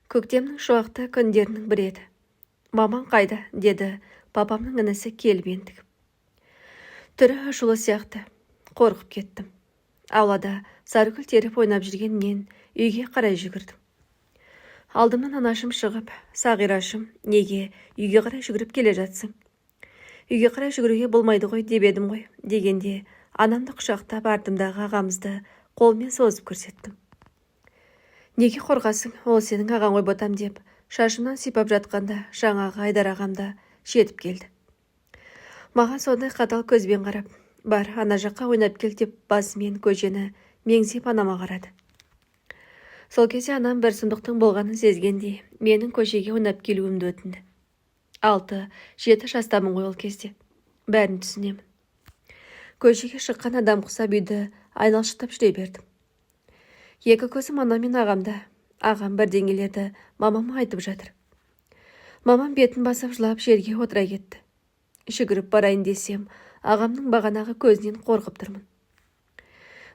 Көктемнің шуақты күндерінің бірі еді. Мамаң қайда, деді папамның інісі келіп ентігіп. Түрі ашулы сияқты. Қорқып кеттім. Аулада сарыкүл теріп ойнап жүргеннен үйге қарай жүгірдім. Алдымнан анашым шығып, Сағирашым, неге үйге қарай жүгіріп келе жатсың? Үйге қарай жүгіруге болмайды ғой деп едім ғой, дегенде анамды құшақтап артымдағы ағамызды қолмен созып көрсеттім. Неге қорқасың, ол сенің ағаң ғой ботам деп, шашымнан сипап жатқанда жаңағы Айдар ағамда жетіп келді. Маған сондай қатал көзбен қарап, бар, ана жаққа ойнап кел деп басымен көжені меңзеп анама қарады. Сол кезде анам бір сұмдықтың болғанын сезгендей, менің көшеге ойнап келуімді өтінді. 6-7 жастамын ғой ол кезде. Бәрін түсінемін. Көшеге шыққан адам құсап үйді айналшықтап жүре бердім. Екі көзім анам мен ағамда. Ағам бірдеңелерді мамама айтып жатыр. Мамам бетін басып жылап жерге отыра кетті. Жүгіріп барайын десем, ағамның бағанағы көзінен қорқып тұрмын.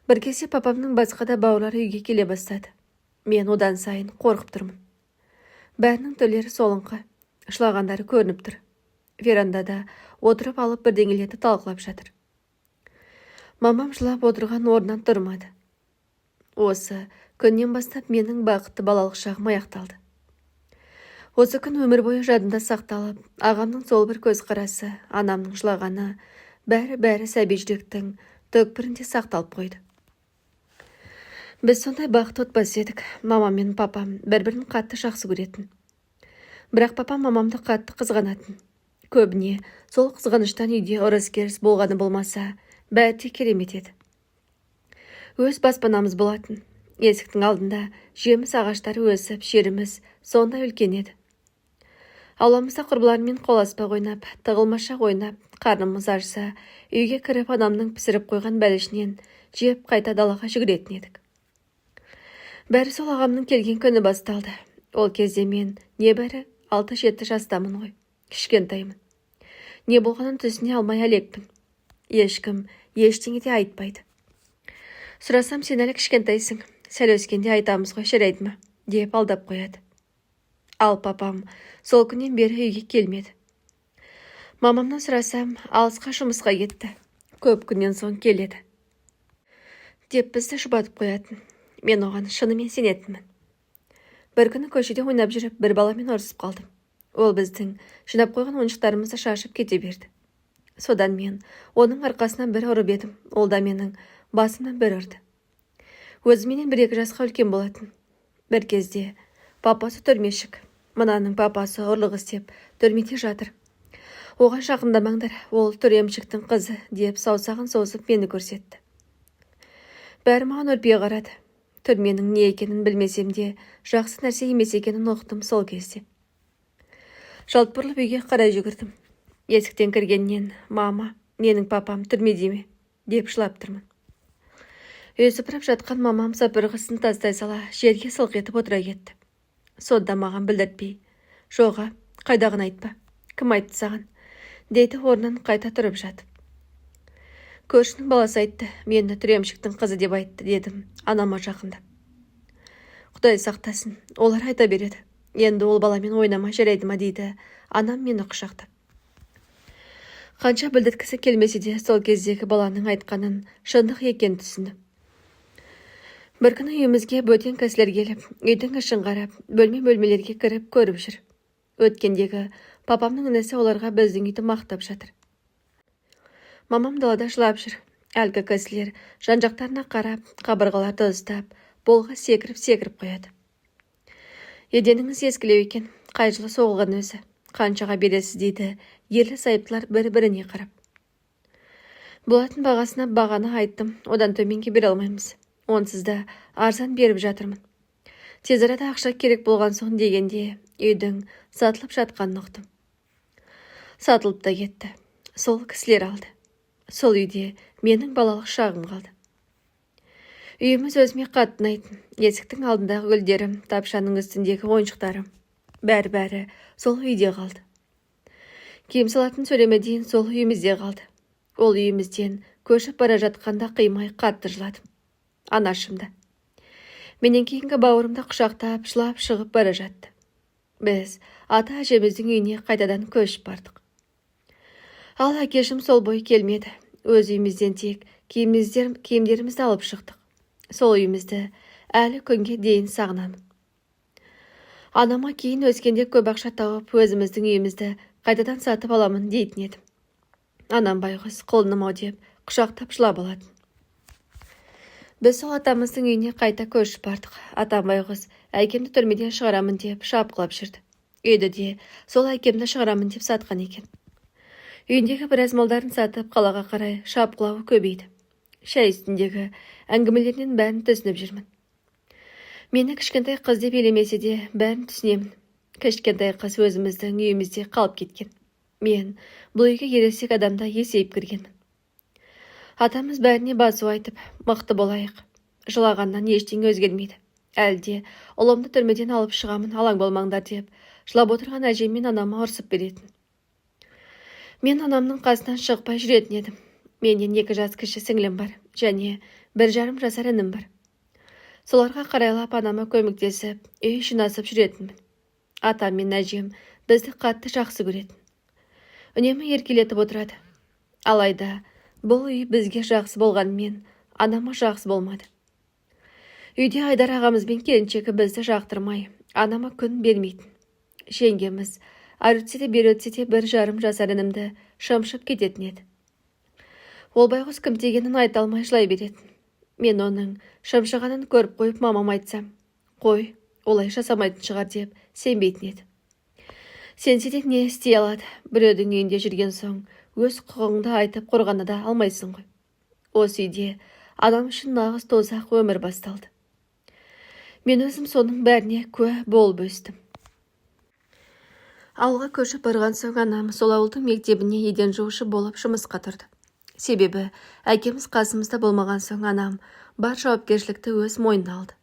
Бір кезде папамның басқа да бауырлары үйге келе бастады. Мен одан сайын қорқып тұрмын. Бәрінің түрлері солыңқы, жылағандары көрініп тұр. Верандада отырып алып бірдеңелерді талқылап жатыр. Мамам жылап отырған орнынан тұрмады. Осы күннен бастап менің бақытты балалық шағым аяқталды. Осы күн өмір бойы жадымда сақталып, ағамның сол бір көзқарасы, анамның жылағаны, бәрі сәби жүректің түкпірінде сақталып қойды. Біз сондай бақытты отбасы едік. Мамам мен папам бір-бірін қатты жақсы көретін. Бірақ папам мамамды қатты қызғанатын. Көбіне сол қызғаныштан үйде ұрыс-керіс болғаны болмаса, бәрі де керемет еді. Өз баспанамыз болатын. Есіктің алдында жеміс ағаштары өсіп, жеріміз сондай үлкен еді. Ауламызда құрбылармен қоласпақ ойнап, тығылмаша ойнап, қарнымыз ашса, үйге кіріп анамның пісіріп қойған бәлішінен жеп қайта далаға жүгіретін едік. Бәрі сол ағамның келген күні басталды. Ол кезде мен небәрі 6-7 жастамын ғой, кішкентаймын. Не болғанын түсіне алмай әлекпін. Ешкім ештеңе де айтпайды. Сұрасам, сен әлі кішкентайсың, сәл өскенде айтамыз ғой, жарайды ма, деп алдап қояды. Ал папам сол күннен бері үйге келмеді. Мамамнан сұрасам, алысқа жұмысқа кетті. Көп күннен соң келеді, деп бізді жұбатып қоятын. Мен оған шынымен сенетінмін. Бір күні көшеде ойнап жүріп, бір баламен ұрысып қалдым. Ол біздің жинап қойған ойыншықтарымызды шашып кете берді. Содан мен оның арқасынан бір ұрып едім. Ол да менің басымнан бір ұрды. Өзіменен 1-2 жасқа үлкен болатын. Бір кезде папасы түрмешік. Мынаның папасы ұрлық істеп түрмеде жатыр. Оған жақындамаңдар, ол түремшіктің қызы, деп саусағын созып мені көрсетті. Бәрі маған үрпие қарады. Түрменің не екенін білмесем де, жақсы нәрсе емес екенін ұқтым сол кезде. Жалт бұрылып үйге қарай жүгірдім. Есіктен кіргеннен, мама, менің папам түрмеде ме, деп жылап тұрмын. Үй сыпырып жатқан мамам сапырғысын тастай сала жерге сылқ етіп отыра кетті. Сонда маған білдіртпей, жоға, қайдағын айтпа, кім айтты саған, дейді орнынан қайта тұрып жатып. Көршінің баласы айтты, мені түремшіктің қызы деп айтты, дедім анама жақындап. Құдай сақтасын, олар айта береді. Енді ол баламен ойнама, жарайды ма, дейді анам мені құшақтап. Қанша білдірткісі келмесе де, сол кездегі баланың айтқанын шындық екен түсіндім. Бір күні үйімізге бөтен кісілер келіп, үйдің ішін қарап, бөлмелерге кіріп көріп жүр. Өткендегі папамның інісі оларға біздің үйді мақтап жатыр. Мамам далада жылап жүр. Әлгі кісілер жан-жақтарына қарап, қабырғаларды ұстап, болға секіріп қояды. Еденіңіз ескілеу екен, қай жылы соғылған өзі, қаншаға бересіз, дейді ерлі зайыптылар бір-біріне қарап. Болатын бағасына бағаны айттым, одан төменге бере алмаймыз. Онсыз да арзан беріп жатырмын. Тез арада ақша керек болған соң дегенде үйдің сатылып жатқанын ұқтым. Сатылып та кетті. Сол кісілер алды. Сол үйде менің балалық шағым қалды. Үйіміз өзіме қатты ұнайтын. Есіктің алдындағы гүлдерім, тапшаның үстіндегі ойыншықтарым, бәрі сол үйде қалды. Киім салатын сөреме дейін сол үйімізде қалды. Ол үйімізден көшіп бара жатқанда қимай қатты жыладым. Анашымда. Менен кейінгі бауырымда құшақтап жылап шығып бара жатты. Біз ата әжеміздің үйіне қайтадан көшіп бардық. Ал әкешім сол бой келмеді. Өз үйімізден тек киімдерімізді алып шықтық. Сол үйімізді әлі күнге дейін сағынамын. Анама кейін өскенде көп ақша тауып, өзіміздің үйімізді қайтадан сатып аламын дейтін едім. Анам байғұс құлыным-ау деп құшақтап жылап алатын. Біз сол атамыздың үйіне қайта көшіп бардық. Атам байғұс әкемді түрмеден шығарамын деп шапқылап жүрді. Үйді де сол әкемді шығарамын деп сатқан екен. Үйіндегі біраз малдарын сатып қалаға қарай шапқылауы көбейді. Шай үстіндегі әңгімелерінен бәрін түсініп жүрмін. Мені кішкентай қыз деп елемесе де бәрін түсінемін. Кішкентай қыз өзіміздің үйімізде қалып кеткен. Мен бұл үйге ересек адамда есейіп кіргенмін. Атамыз бәріне басу айтып, мықты болайық. Жылағаннан ештеңе өзгермейді. Әлде ұлымды түрмеден алып шығамын, алаң болмаңдар деп, жылап отырған әжем мен анама ұрсып беретін. Мен анамның қасынан шықпай жүретін едім. Менен 2 жас кіші сіңлім бар, және 1,5 жасар інім бар. Соларға қарайлап анама көмектесіп, үй жинасып жүретінмін. Атам мен әжем бізді қатты жақсы көретін. Үнемі еркелетіп отырады. Алайда бұл үй бізге жақсы болғанмен, анама жақсы болмады. Үйде Айдар ағамыз бен келіншегі бізді жақтырмай, анама күн бермейтін. Жеңгеміз ары өтсе де бері өтсе де 1,5 жасар інімді шымшып кететін еді. Ол байғұс кім дегенін айта алмай жылай беретін. Мен оның шымшығанын көріп қойып мамам айтсам, қой, олай жасамайтын шығар деп сенбейтін еді. Сенсе де не істей алады? Біреудің үйінде жүрген соң, өз құқығыңды айтып қорғаны да алмайсың ғой. Осы үйде адам үшін нағыз тозақ өмір басталды. Мен өзім соның бәріне куә болып өстім. Ауылға көшіп барған соң анам сол ауылдың мектебіне еден жуушы болып жұмысқа тұрды. Себебі әкеміз қасымызда болмаған соң анам бар жауапкершілікті өз мойнына алды.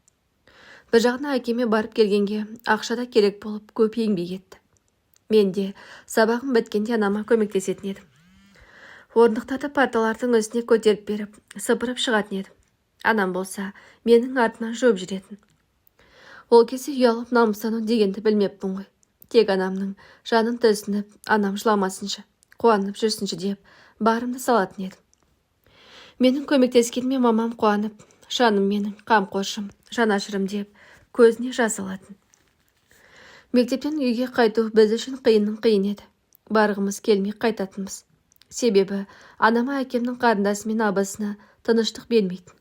Бір жағына әкеме барып келгенге ақшада керек болып көп еңбек етті. Мен де сабағым біткенде анама көмектесетін едім. Орындықтарды парталардың үстіне көтеріп беріп, сыпырып шығатын едім. Анам болса, менің артынан жуып жүретін. Ол кезде ұялып намыстану дегенді білмеппін ғой. Тек анамның жанын түсініп, анам жыламасыншы, қуанып жүрсінші деп, барымды салатын едім. Менің көмектескеніме мамам қуанып, жаным менің қамқоршым, жанашырым деп, көзіне жас алатын. Мектептен үйге қайту біз үшін қиынның қиын еді. Барғымыз келмей қайтатынбыз. Себебі анама әкемнің қарындасы мен абысына тыныштық бермейтін.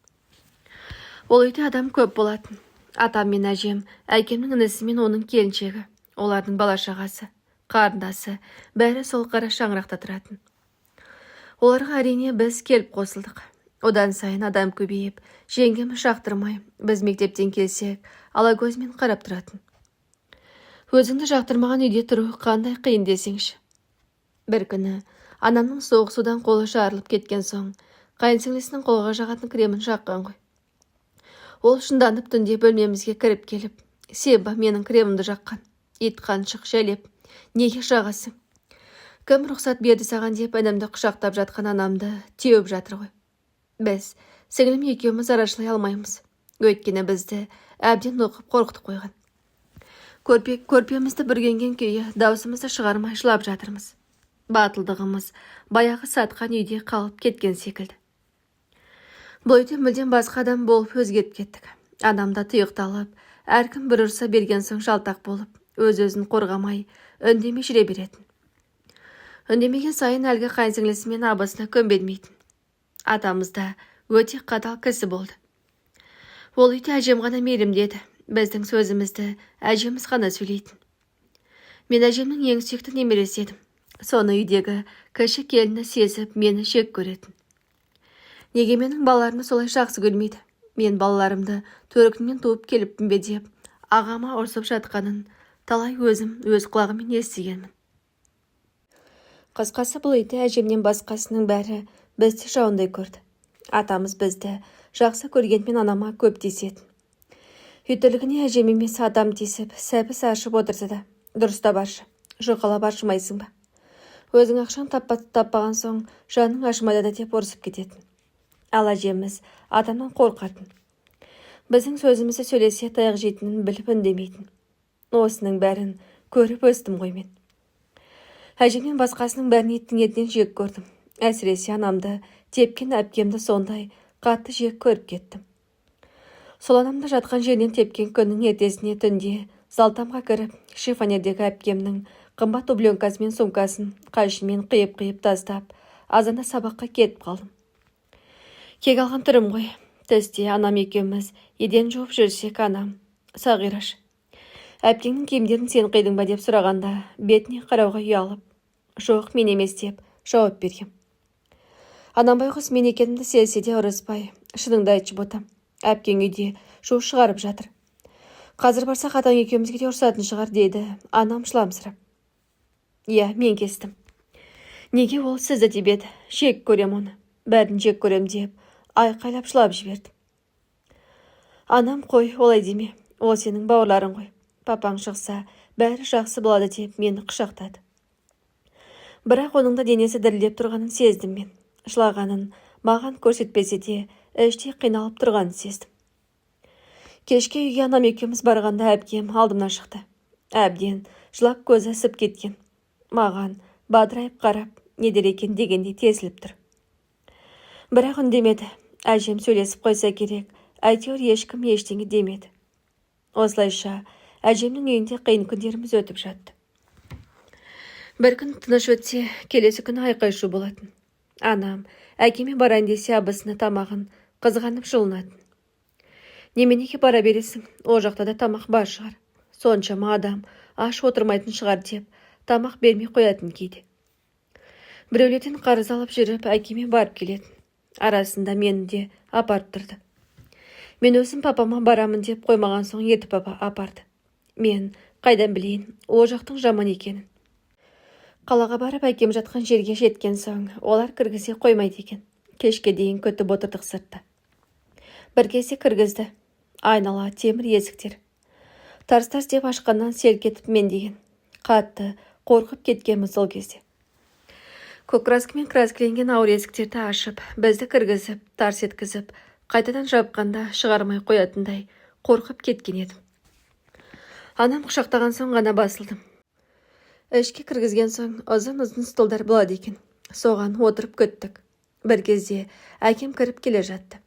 Ол үйде адам көп болатын. Атам мен әжем, әкемнің інісі мен оның келіншегі, олардың бала-шағасы, қарындасы, бәрі сол қара шаңырақта тұратын. Оларға әрине біз келіп қосылдық. Одан сайын адам көбейіп, жеңгеміз жақтырмай, біз мектептен келсек, алагөзмен қарап тұратын. Өзіңді жақтырмаған үйде тұру қандай қиын десеңші. Бір күні анамның соғыс судан қолы жарылып кеткен соң, қайынсіңлісінің қолға жағатын кремін жаққан ғой. Ол шынданып түнде бөлмемізге кіріп келіп, себа менің кремімді жаққан, ит қаншық жәлеп, неге жағасың? Кім рұқсат берді саған деп інімді құшақтап жатқан анамды теуіп жатыр ғой. Біз сіңлім екеуміз арашылай алмаймыз. Өйткені бізді әбден оқып қорқытып қойған. Көрпемізді бүргенген күйі даусымызды шығармай жылап жатырмыз. Батылдығымыз баяғы сатқан үйде қалып кеткен секілді. Бұл үйде мүлдем басқа адам болып өзгеріп кеттік. Анамда тұйықталып, әркім бір ұрса берген соң жалтақ болып, өз-өзін қорғамай, үндемей жүре беретін. Үндемеген сайын әлгі қайынсіңлісі мен абысына көнбедмейтін. Атамыз да өте қатал кісі болды. Ол үйде әжем ғана мейірімдеді. Біздің сөзімізді әжеміз ғана сөйлейтін. Мен әжемнің ең сүйікті немересі едім. Соны үйдегі кіші келіні сезіп, мені жек көретін. Неге менің балаларымды солай жақсы көрмейді? Мен балаларымды төркінмен туып келіппін бе деп, ағама ұрсып жатқанын талай өзім өз құлағыммен естігенмін. Қысқасы бұл үйде әжемнен басқасының бәрі бізді жауындай көрді. Атамыз бізді жақсы көргенмен анама көп тиісетін. Үйтілігіне әжем емес адам тиісіп, сәбіз ашып отырса да, дұрыста баршы, жұқалап ашымайсың ба? Өзің ақшаң таппаған соң, жаның ашымайды да деп ұрсып кететін. Ал әжеміз адамнан қорқатын. Біздің сөзімізді сөйлесе таяқ жейтінін біліп үндемейтін. Осының бәрін көріп өстім ғой мен. Әжемнен басқасының бәрін еттің етінен жек көрдім. Әсіресе анамды тепкен әпкемді сондай қатты жек көріп кеттім. Сол анамды жатқан жерінен тепкен күннің ертесіне түнде залтамға кіріп, шифонердегі әпкемнің қымбат дубленкасы мен сумкасын қайшымен қиып тастап, азанда сабаққа кетіп қалдым. Кек алған түрім ғой. Түсте анам екеуміз еден жуып жүрсек, анам: «Сағираш, әпкеңнің киімдерін сен қидың ба?» деп сұрағанда, бетіне қарауға ұялып, «Жоқ, мен емес» деп жауап бергем. Анам байғұс мен екенімді сезсе де ұрыспай: «Шыныңды айтшы ботам, әпкең үйде шу шығарып жатыр. Қазір барсақ атаң екеумізге де ұрсатын шығар» деді анам жыламсырап. «Иә, мен кестім. Неге ол сізді деп еді? Жек көрем оны, бәрін жек көрем» деп айқайлап жылап жібердім. Анам: «Қой, олай деме, ол сенің бауырларың ғой. Папаң шықса, бәрі жақсы болады» деп мені құшақтады. Бірақ оның да денесі дірілдеп тұрғанын сездім мен. Жылағанын маған көрсетпесе де, іштей қиналып тұрғанын сездім. Кешке үйге анам екеуміз барғанда әпкем алдымнан шықты. Әбден жылап көзі ісіп кеткен. Маған бадырайып қарап, не дер екен дегендей тесіліп тұр. Бірақ үндемеді. Әжем сөйлесіп қойса керек, әйтеуір ешкім ештеңе демеді. Осылайша әжемнің үйінде қиын күндеріміз өтіп жатты. Бір күн тыныш өтсе, келесі күні айқай-шу болатын. Анам әкеме барайын десе, абысыны тамағын қызғанып жылынатын. «Неменеге бара бересің? Ол жақта да тамақ бар шығар. Соншама адам аш отырмайтын шығар» деп тамақ бермей қоятын кейде. Біреулерден қарыз алып жүріп, әкеме барып келетін. Арасында мені де апарып тұрды. Мен өзім папама барамын деп қоймаған соң ертіп апарды. Мен қайдан білейін ол жақтың жаман екенін. Қалаға барып әкем жатқан жерге жеткен соң, олар кіргізе қоймайды екен. Кешке дейін күтіп отырдық сыртта. Бір кезде кіргізді. Айнала темір есіктер. Тарс-тарс деп ашқаннан селк етіп мен деген. Қатты қорқып кеткенміз ол кезде. Көк краскамен краскіленген ауыр есіктерді ашып, бізді кіргізіп, тарс еткізіп, қайтадан жапқанда шығармай қоятындай қорқып кеткен едім. Анам құшақтаған соң ғана басылдым. Ішке кіргізген соң ұзын-ұзын столдар болады екен. Соған отырып күттік. Бір кезде әкем кіріп келе жатты.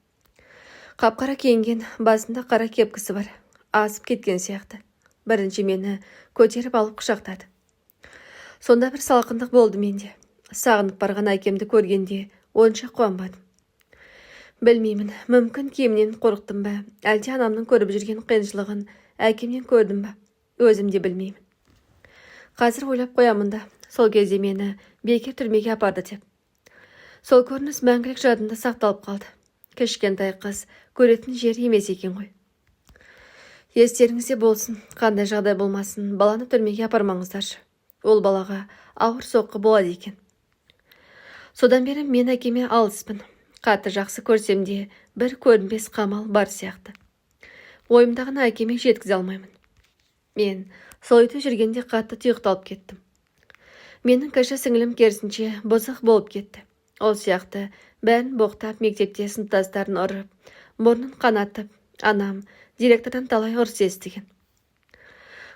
Қап-қара киінген, басында қара кепкісі бар. Асып кеткен сияқты. Бірінші мені көтеріп алып құшақтады. Сонда бір салқындық болды менде. Сағынып барған әкемді көргенде онша қуанбадым. Білмеймін, мүмкін киімнен қорықтым ба, әлде анамның көріп жүрген қиыншылығын әкемнен көрдім ба, өзім де білмеймін. Қазір ойлап қоямын да, сол кезде мені бекер түрмеге апарды деп. Сол көрініс мәңгілік жадымда сақталып қалды. Кішкентай қыз көретін жер емес екен ғой. Естеріңізде болсын, қандай жағдай болмасын, баланы түрмеге апармаңыздаршы. Ол балаға ауыр соққы болады екен. Содан бері мен әкеме алыспын. Қатты жақсы көрсем де, бір көрінбес қамал бар сияқты. Ойымдағыны әкеме жеткізе алмаймын. Мен сол үйде жүргенде қатты тұйықталып кеттім. Менің кіші сіңілім керісінше бұзық болып кетті. Ол сияқты бәрін боқтап, мектепте сыныптастарын ұрып, мұрнын қанатып, анам директордан талай ұрыс естіген.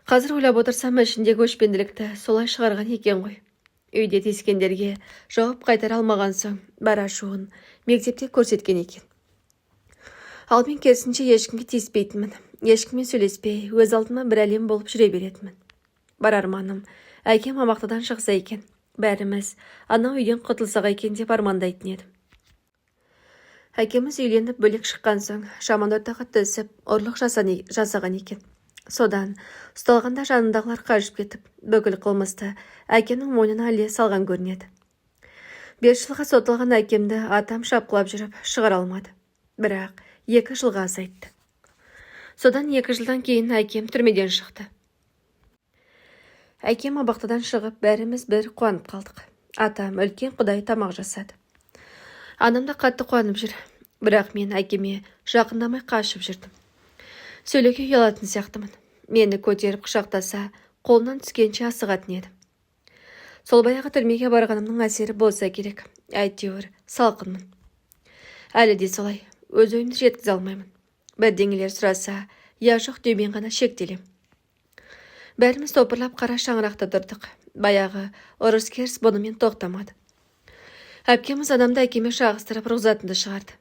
Қазір ойлап отырсам, ішіндегі өшпенділікті солай шығарған екен ғой. Үйде тиіскендерге жауап қайтара алмаған соң, бар ашуын мектепте көрсеткен екен. Ал мен керісінше ешкімге тиіспейтінмін. Ешкіммен сөйлеспей, өз алдыма бір әлем болып жүре беретінмін. Бар арманым, әкем амақтадан шықса екен. Бәріміз анау үйден құтылсақ екен деп армандайтын едім. Әкеміз үйленіп бөлек шыққан соң, жаман ортаға түсіп, ұрлық жасаған екен. Содан ұсталғанда жанындағылар қашып кетіп, бүкіл қылмысты әкемнің мойнына іле салған көрінеді. 5 жылға сотылған әкемді атам шапқылап жүріп шығара алмады. Бірақ 2 жылға азайтты. Содан 2 жылдан кейін әкем түрмеден шықты. Әкем абақтыдан шығып, бәріміз бір қуанып қалдық. Атам үлкен құдай тамақ жасады. Анам да қатты қуанып жүр. Бірақ мен әкеме жақындамай қашып жүрдім. Сөйлеуге ұялатын сияқтымын. Мені көтеріп құшақтаса, қолынан түскенше асығатын едім. Сол баяғы түрмеге барғанымның әсері болса керек. Әйтеуір салқынмын. Әлі де солай, өз ойымды жеткізе алмаймын. Бірдеңелер сұраса, я жоқ деумен ғана шектелем. Бәріміз топырлап қара шаңырақта тұрдық. Баяғы ұрыс керіс бұнымен тоқтамады. Әпкеміз анамды әкеме шағыстырып рұқсатынды шығарды.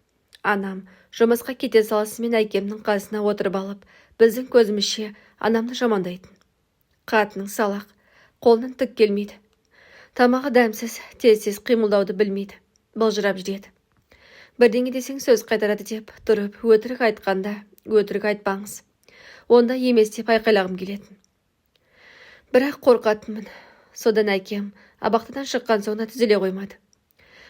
Анам жұмысқа кете салысымен әкемнің қасына отырып алып, біздің көзімізше анамды жамандайтын. Қатының салақ, қолынан түк келмейді. Тамағы дәмсіз, тез қимылдауды білмейді. Былжырап жүреді. Бірдеңе десең сөз қайтарады деп тұрып, өтірік айтқанда, өтірік айтпаңыз. Онда емес деп айқайлағым келетін. Бірақ қорқатынмын. Содан әкем абақтыдан шыққан соңда түзеле қоймады.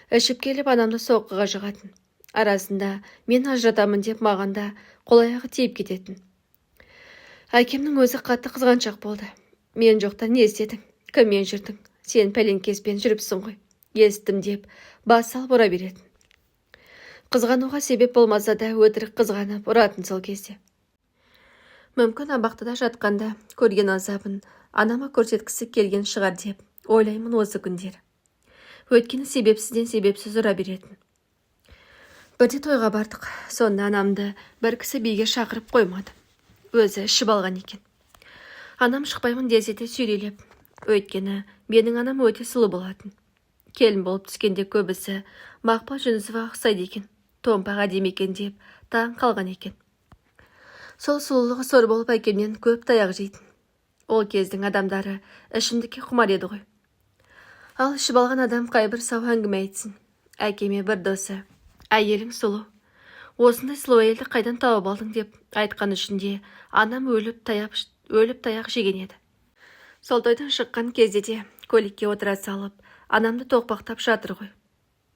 Ішіп келіп анамды соққыға жығатын. Арасында мен ажыратамын деп мағанда қол-аяғы тиіп кететін. Әкемнің өзі қатты қызғаншақ болды. Мен жоқта не істедің? Кіммен жүрдің? Сен пәленкеспен жүріпсің ғой. Естім деп бас салып ұра беретін. Қызғануға себеп болмаса да өтірік қызғанып ұратын сол кезде. Мүмкін абақтыда жатқанда көрген азабын анама көрсеткісі келген шығар деп ойлаймын осы күндері. Өйткені себепсіз ұра беретін. Бірде тойға бардық. Сонда анамды бір кісі биге шақырып қоймады. Өзі ішіп алған екен. Анам шықпаймын десе де сүйрелеп. Өйткені менің анам өте сұлу болатын. Келін болып түскенде көбісі Мақпал Жүнісова ұқсайды екен. Томпақ әдемі екен деп таң қалған екен. Сол сұлулығы сор болып әкемнен көп таяқ жейтін. Ол кездің адамдары ішімдікке құмар еді ғой. Ал ішіп алған адам қайбір сау әңгіме айтсын. Әкеме бір досы, әйелің сұлу. Осындай сұлу әйелді қайдан тауып алдың деп айтқан үшінде анам өліп таяқ жеген еді. Сол тойдан шыққан кезде де көлікке отыра салып, анамды тоқпақтап жатыр ғой.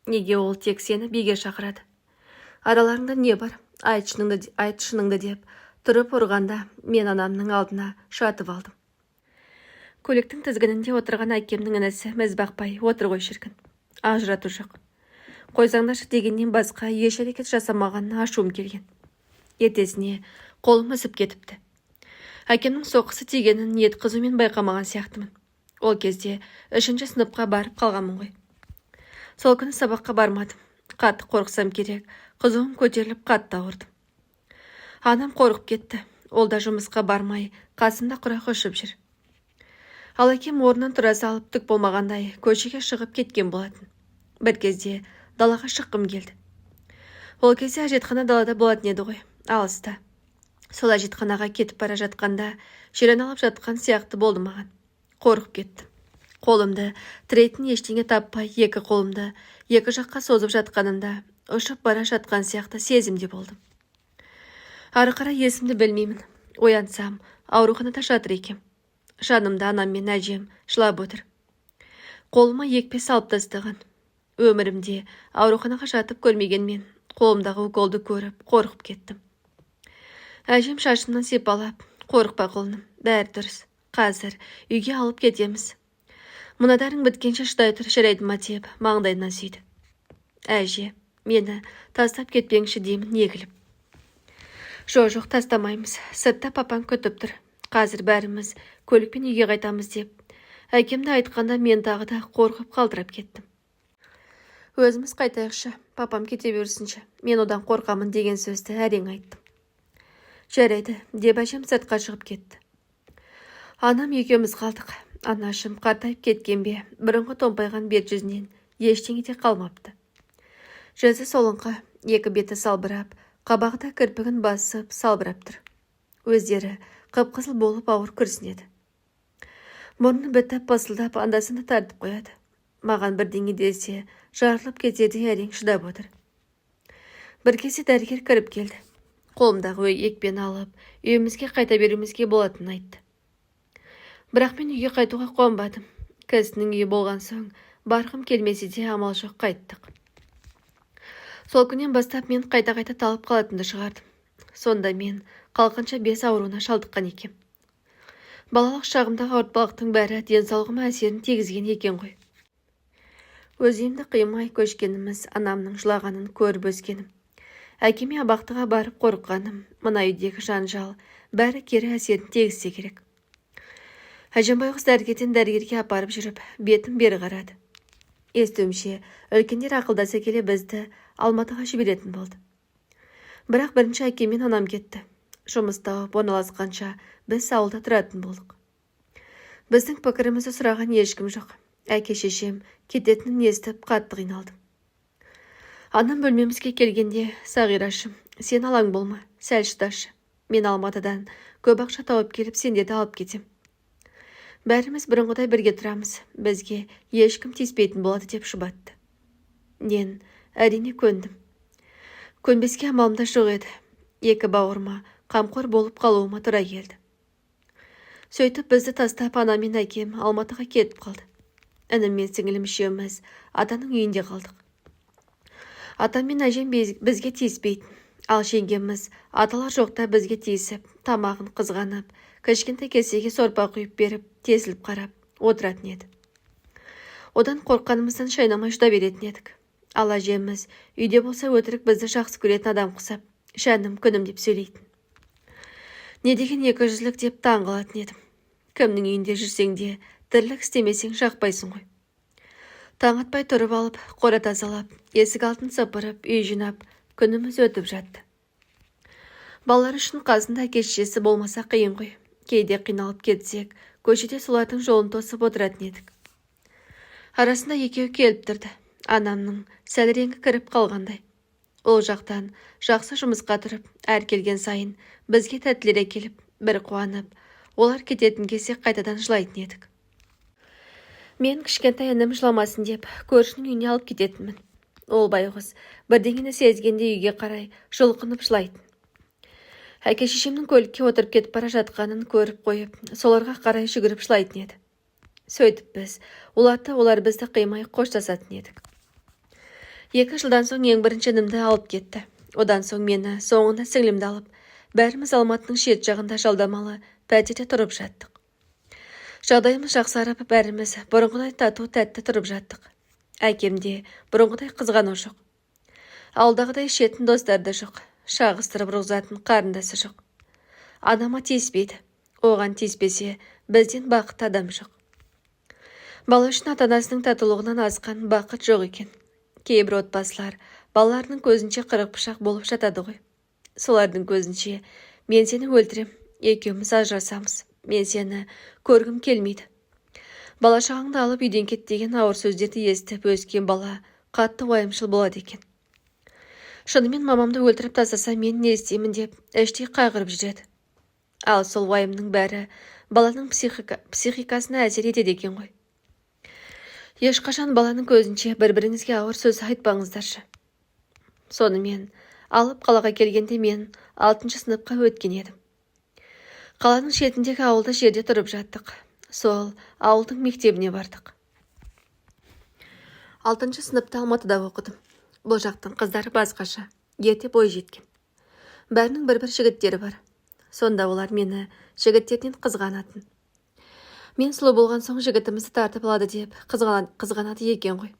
Неге ол тек сені биге шақырады? Араларыңда не бар? Айт шыныңды деп тұрып ұрғанда мен анамның алдына шатып алдым. Көліктің тізгінінде отырған әкемнің інісі мізбақпай отыр ғой шіркін. Ажырату жоқ. Қойсаңдаршы дегеннен басқа еш әрекет жасамағанына ашуым келген. Ертесіне қолым ісіп кетіпті. Әкемнің соққысы тигенін ниет қызумен байқамаған сияқтымын. Ол кезде 3-ші сыныпқа барып қалғанмын ғой. Сол күні сабаққа бармадым. Қатты қорықсам керек. Қызуым көтеріліп қатты ауырдым. Анам қорқып кетті. Ол да жұмысқа бармай, қасында құрақ ұшып жүр. Ал әкем орнынан тұра салып түк болмағандай көшеге шығып кеткен болатын. Бір кезде далаға шыққым келді. Ол кезде әжетхана далада болатын еді ғой, алыста. Сол әжетханаға кетіп бара жатқанда жирен алып жатқан сияқты болды маған. Қорқып кеттім. Қолымды тіретін ештеңе таппай, екі қолымды екі жаққа созып жатқанымда ұшып бара жатқан сияқты сезімде болдым. Ары қарай есімді білмеймін. Оянсам, ауруханада жатыр екем. Жанымда анам мен әжем жылап отыр. Қолыма екпе салып тастаған. Өмірімде ауруханаға жатып көрмегенмен, қолымдағы уколды көріп, қорқып кеттім. Әжем шашымнан сипалап, қорықпа құлыным, бәрі дұрыс. Қазір үйге алып кетеміз. Мынадарың біткенше шыдай тұр, жарайды ма деп маңдайынан сүйді. Әже, мені тастап кетпеңші деймін егіліп. Жоқ, тастамаймыз. Сыртта папаң күтіп тұр. Қазір бәріміз көлікпен үйге қайтамыз деп. Әкемді айтқанда мен тағы да қорқып қалдырап кеттім. Өзіміз қайтайықшы, папам кете берсінші. Мен одан қорқамын деген сөзді әрең айттым. Жарайды, деп әжем сыртқа шығып кетті. Анам екеуміз қалдық. Анашым қартайып кеткен бе, бұрынғы томпайған бет жүзінен ештеңе де қалмапты. Жүзі солыңқы, екі беті салбырап, қабағында кірпігін басып салбырап тұр. Өздері қып-қызыл болып ауыр күрсінеді. Мұрны бітіп басылдап андасында тартып қояды. Маған бірдеңе десе жарылып кетеді, әрең шыдап отыр. Бір кезде дәрігер кіріп келді. Қолымдағы екпені алып, үйімізге қайта беруімізге болатынын айтты. Бірақ мен үйге қайтуға қуанбадым. Кісінің үйі болған соң барғым келмесе де амал жоқ, қайттық. Сол күннен бастап мен қайта-қайта талып қалатынды шығардым. Сонда мен қалқанша 5 ауруына шалдыққан екем. Балалық шағымдағы ауыртпалықтың бәрі денсаулығыма әсерін тигізген екен ғой. Өзімді қимай көшкеніміз, анамның жылағанын көріп өскенім. Әкеме абақтыға барып қорыққаным, мына үйдегі жанжал бәрі кері әсерін тигізсе керек. Әжем байғұс дәрігерден дәрігерге апарып жүріп, бетім бері қарады. Естуімше, үлкендер ақылдаса келе бізді Алматыға жіберетін болды. Бірақ бірінші әкем мен анам кетті. Жұмыс тауып орналасқанша біз ауылда тұратын болдық. Біздің пікірімізді сұраған ешкім жоқ. Әке шешем кететінін естіп қатты қиналдым. Анам бөлмемізге келгенде, Сағирашым, сен алаң болма, сәл шыдашы. Мен Алматыдан көп ақша тауып келіп сендерді алып кетем. Бәріміз бұрынғыдай бірге тұрамыз, бізге ешкім тиіспейтін болады деп шұбатты. Мен әрине көндім. Көнбеске амалым да жоқ еді. Екі бауырыма қамқор болып қалуыма тура келді. Сөйтіп бізді тастап анам мен әкем Алматыға кетіп қалды. Інім мен сіңілім үшеуміз атаның үйінде қалдық. Атам мен әжем бізге тиіспейтін, ал жеңгеміз аталар жоқта бізге тиісіп, тамағын қызғанып, кішкентай кесеге сорпа құйып беріп, тесіліп қарап отыратын еді. Одан қорққанымыздан шайнамай шыдап беретін едік. Ал әжеміз үйде болса өтірік бізді жақсы көретін адам құсап, шәнім күнім деп сөйлейтін. Не деген екіжүзділік деп таң қалатын едім. Кімнің үйінде жүрсең де, тірлік істемесең жақпайсың ғой. Таң атпай тұрып алып, қора тазалап, есік алтын сыпырып, үй жинап, күніміз өтіп жатты. Балалар үшін қасында әке-шешесі болмаса қиын ғой. Кейде қиналып кетсек, көшеде солардың жолын тосып отыратын едік. Арасында екеуі келіп тұрды. Анамның сәл реңі кіріп қалғандай. Ол жақтан жақсы жұмысқа тұрып, әр келген сайын бізге тәттілер келіп, бір қуанып, олар кететін кесе қайтадан жылайтын едік. Мен кішкентай інім жыламасын деп, көршінің үйіне алып кететінмін. Ол байғұс бірдеңені сезгенде үйге қарай жұлқынып жылайтын. Әке-шешемнің көлікке отырып кетіп бара жатқанын көріп қойып, соларға қарай жүгіріп жылайтын еді. Сөйтіп біз, олар бізді қимай қоштасатын едік. 2 жылдан соң ең бірінші інімді алып кетті. Одан соң мені, соңында сіңлімді алып, бәріміз Алматының шет жағында жалдамалы пәтерде тұрып жаттық. Жағдайымыз жақсарып, бәріміз бұрынғыдай тату тәтті тұрып жаттық. Әкемде бұрынғыдай қызғану жоқ. Алдағыдай шетін достарды жоқ. Шағыстырып ұрғызатын қарындасы жоқ. Анама тиіспейді. Оған тиіспесе, бізден бақытты адам жоқ. Бала үшін ата-анасының татулығынан асқан бақыт жоқ екен. Кейбір отбасылар балаларының көзінше қырық пышақ болып жатады ғой. Солардың көзінше мен сені өлтірем, екеуміз ажырасамыз. Мен сені көргім келмейді. Бала шағаңды алып үйден кет деген ауыр сөздерді естіп өскен бала қатты уайымшыл болады екен. Шынымен мамамды өлтіріп тастаса мен не істеймін деп іштей қайғырып жүреді. Ал сол уайымның бәрі баланың психикасына әсер етеді екен ғой. Ешқашан баланың көзінше бір-біріңізге ауыр сөз айтпаңыздаршы. Сонымен алып қалаға келгенде мен 6 сыныпқа өткен едім. Қаланың шетіндегі ауылда жерде тұрып жаттық. Сол ауылдың мектебіне бардық. 6 сыныпта Алматыда оқыдым. Бұл жақтың қыздары басқаша, ерте бой жеткен. Бәрінің бір-бір жігіттері бар. Сонда олар мені жігіттерден қызғанатын. Мен сұлу болған соң жігітімізді тартып алады деп қызғанады екен ғой.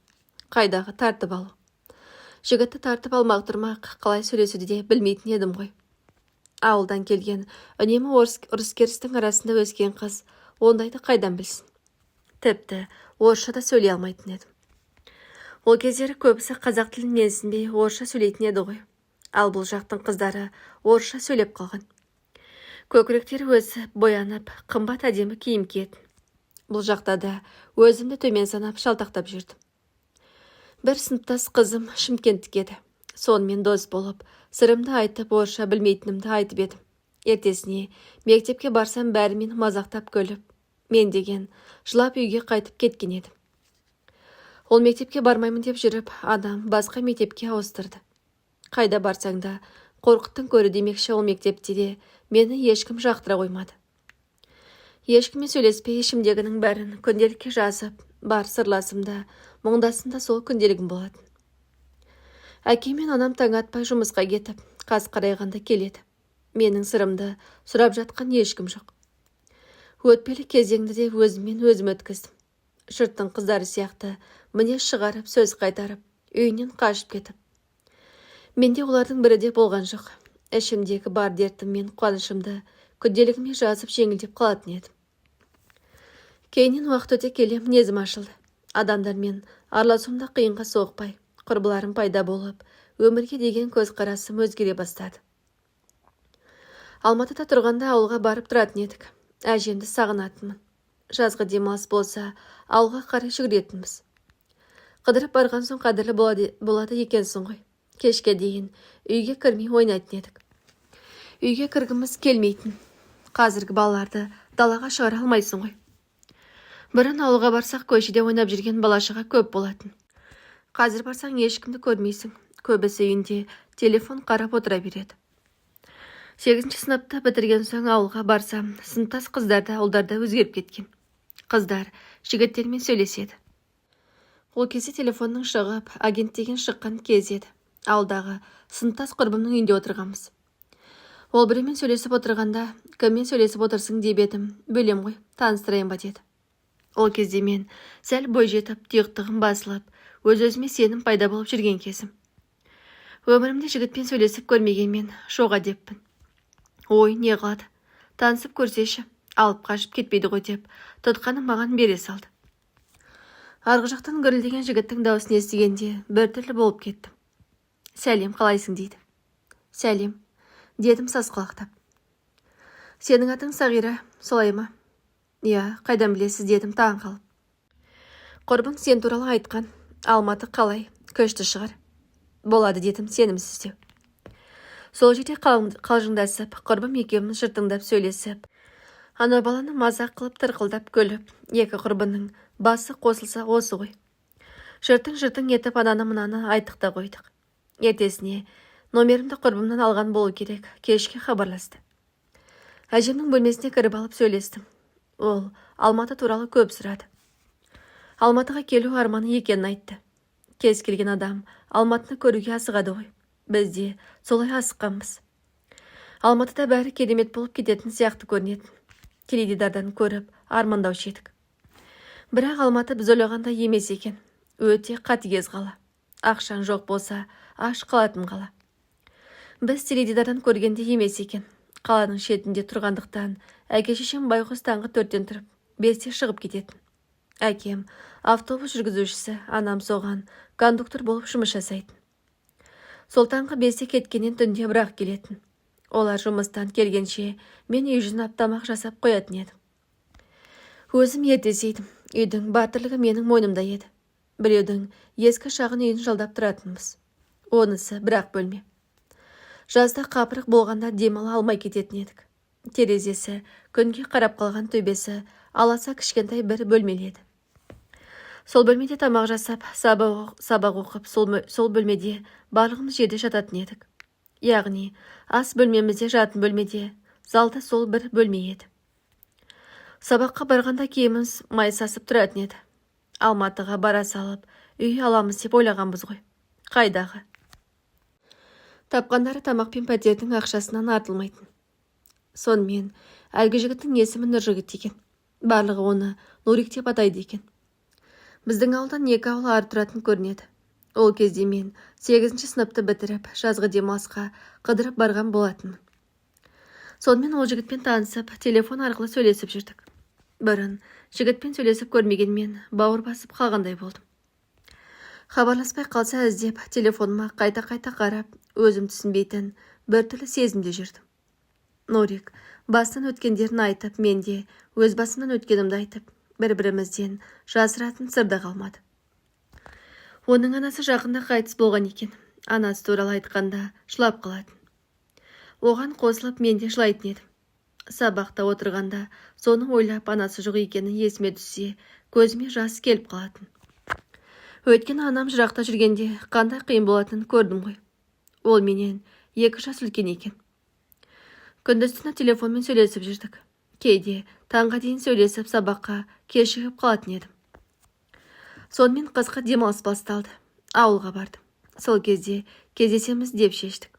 Қайдағы тартып алу. Жігітті тартып алмақ тұрмақ, қалай сөйлесуді де білмейтін едім ғой. Ауылдан келген, үнемі ұрыс-керістің арасында өскен қыз, ондайды қайдан білсін. Тіпті орысша да сөйлей алмайтын едім. Ол кездері көбісі қазақ тілін менсінбей орысша сөйлейтін еді ғой. Ал бұл жақтың қыздары орысша сөйлеп қалған. Көкіректері өсіп, боянып, қымбат әдемі киім киетін. Бұл жақта да өзімді төмен санап шалтақтап жүрдім. Бір сыныптас қызым Шымкенттік еді. Сонымен дос болып, сырымды айтып, орысша білмейтінімді айтып едім. Ертесіне мектепке барсам бәрімен мазақтап күліп, мен деген жылап үйге қайтып кеткен едім. Ол мектепке бармаймын деп жүріп, адам басқа мектепке ауыстырды. Қайда барсаң да қорқыттың көрі демекші, ол мектепте де мені ешкім жақтыра қоймады. Ешкіммен сөйлеспей, ішімдегінің бәрін күнделікке жазып, бар сырласымда, мұңдасымда сол күнделігім болатын. Әкем мен анам таң атпай жұмысқа кетіп, қас қарайғанда келеді. Менің сырымды сұрап жатқан ешкім жоқ. Өтпелі кезеңді де өзіммен өзім өткіздім. Жұрттың қыздары сияқты мінез шығарып, сөз қайтарып, үйінен қашып кетіп. Менде олардың бірі де болған жоқ. Ішімдегі бар дертім мен қуанышымды күнделігіме жазып жеңілдеп қалатын едім. Кейіннен уақыт өте келе мінезім ашылды. Адамдармен араласуымда қиынға соқпай, құрбыларым пайда болып, өмірге деген көзқарасым өзгере бастады. Алматыда тұрғанда ауылға барып тұратын едік. Әжемді сағынатынмын. Жазғы демалыс болса, ауылға қарай жүгіретінбіз. Қыдырып барған соң қадірлі болады екенсің ғой. Кешке дейін үйге кірмей ойнайтын едік. Үйге кіргіміз келмейтін. Қазіргі балаларды далаға шығара алмайсың ғой. Бұрын ауылға барсақ көшеде ойнап жүрген балашыға көп болатын. Қазір барсаң ешкімді көрмейсің. Көбісі үйінде телефон қарап отыра береді. 8 сыныпты бітірген соң ауылға барсам, сыныптас қыздарда ұлдарда өзгеріп кеткен. Қыздар жігіттермен сөйлеседі. Ол кезде телефонның шығып, агент деген шыққан кез еді. Ауылдағы сыныптас құрбымның үйінде отырғанбыз. Ол біреумен сөйлесіп отырғанда, кіммен сөйлесіп отырсың деп едім, бөлем ғой, таныстырайын ба деді. Ол кезде мен сәл бой жетіп, тұйықтығым басылып, өз-өзіме сенім пайда болып жүрген кезім. Өмірімде жігітпен сөйлесіп көрмегенмен шоға деппін. Ой, не қылады? Танысып көрсеші, алып қашып кетпейді ғой деп, тұтқаны маған бере салды. Арғы жақтан гүрілдеген жігіттің дауысын естігенде біртүрлі болып кеттім. Сәлем, қалайсың дейді. Сәлем, дедім сасқалақтап. Сенің атың Сағира, солай ма? Иә, қайдан білесіз дедім таң қалып. Құрбың сен туралы айтқан. Алматы қалай? Көшті шығар. Болады дедім сенімсіздеу. Сол жерде қалжыңдасып, құрбым екеуміз жыртыңдап сөйлесіп, ана баланы мазақ қылып тырқылдап күліп, екі құрбының басы қосылса осы ғой. Жыртың етіп ананы-мынаны айтық та қойдық. Ертесіне номерімді құрбымнан алған болу керек, кешке хабарласты. Әжемнің бөлмесіне кіріп алып сөйлестім. Ол Алматы туралы көп сұрады. Алматыға келу арманы екенін айтты. Кез келген адам Алматыны көруге асығады ғой. Біз де солай асыққанбыз. Алматыда бәрі керемет болып кететін сияқты көрінетін. Теледидардан көріп, армандаушы едік. Бірақ Алматы біз ойлағандай емес екен. Өте қатыгез қала. Ақшаң жоқ болса, аш қалатын қала. Біз теледидардан көргенде емес екен. Қаланың шетінде тұрғандықтан, әке-шешем байғұс таңғы 4-тен тұрып, 5-те шығып кететін. Әкем автобус жүргізушісі, анам соған кондуктор болып жұмыс жасайтын. Сол таңғы 5-те кеткеннен түнде бірақ келетін. Олар жұмыстан келгенше мен үй жинап тамақ жасап қоятын едім. Өзім ертесейдім. Үйдің батырлығы менің мойнымда еді. Біреудің ескі шағын үйін жалдап тұратынбыз. Онысы бірақ бөлме. Жазда қапырық болғанда демала алмай кететін едік. Терезесі күнге қарап қалған төбесі аласа кішкентай бір бөлмелі еді. Сол бөлмеде тамақ жасап, сабақ оқып, сол бөлмеде барлығымыз жерде жататын едік. Яғни, ас бөлмемізде, жатын бөлмеде, залда сол бір бөлме еді. Сабаққа барғанда киіміміз май сасып тұратын еді. Алматыға бара салып, үй аламыз деп ойлағанбыз ғой. Қайдағы? Тапқандары тамақ пен пәтердің ақшасынан артылмайтын. Сонымен, әлгі жігіттің есімі Нұржігіт екен. Барлығы оны Нурик деп атайды екен. Біздің ауылдан 2 ауыл ары тұратын көрінеді. Ол кезде мен 8 сыныпты бітіріп, жазғы демалысқа қыдырып барған болатынмын. Сонымен ол жігітпен танысып, телефон арқылы сөйлесіп жүрдік. Бұрын жігітпен сөйлесіп көрмегенмен бауыр басып қалғандай болдым. Хабарласпай қалса іздеп, телефоныма қайта-қайта қарап, өзім түсінбейтін біртүрлі сезімде жүрдім. Нурик басынан өткендерін айтып, мен де өз басымнан өткенімді айтып, бір-бірімізден жасыратын сырда қалмады. Оның анасы жақында қайтыс болған екен. Анасы туралы айтқанда жылап қалатын. Оған қосылып мен де жылайтын едім. Сабақта отырғанда соны ойлап анасы жоқ екені есіме түссе, көзіме жас келіп қалатын. Өйткені анам жырақта жүргенде қандай қиын болатынын көрдім ғой. Ол менен 2 жас үлкен екен. Күндіз-түні телефонмен сөйлесіп жүрдік. Кейде таңға дейін сөйлесіп сабаққа кешігіп қалатын едім. Сонымен қысқы демалыс басталды. Ауылға бардым. Сол кезде кездесеміз деп шештік.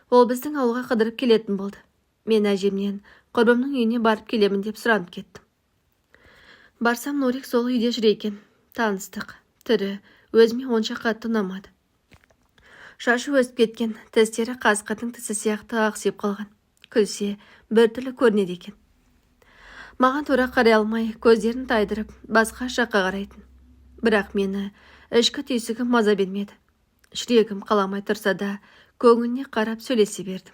Ол біздің ауылға қыдырып келетін болды. Мен әжемнен құрбымның үйіне барып келемін деп сұранып кеттім. Барсам Нурик сол үйде жүр екен. Таныстық. Түрі өзіме онша қатты ұнамады. Шашы өсіп кеткен, тістері қасқырдың тісі сияқты ақсиып қалған. Күлсе біртүрлі көрінеді екен. Маған тура қарай алмай, көздерін тайдырып, басқа жаққа қарайтын. Бірақ мені ішкі түйсігім маза бермеді. Жүрегім қаламай тұрса да, көңіліне қарап сөйлесе бердім.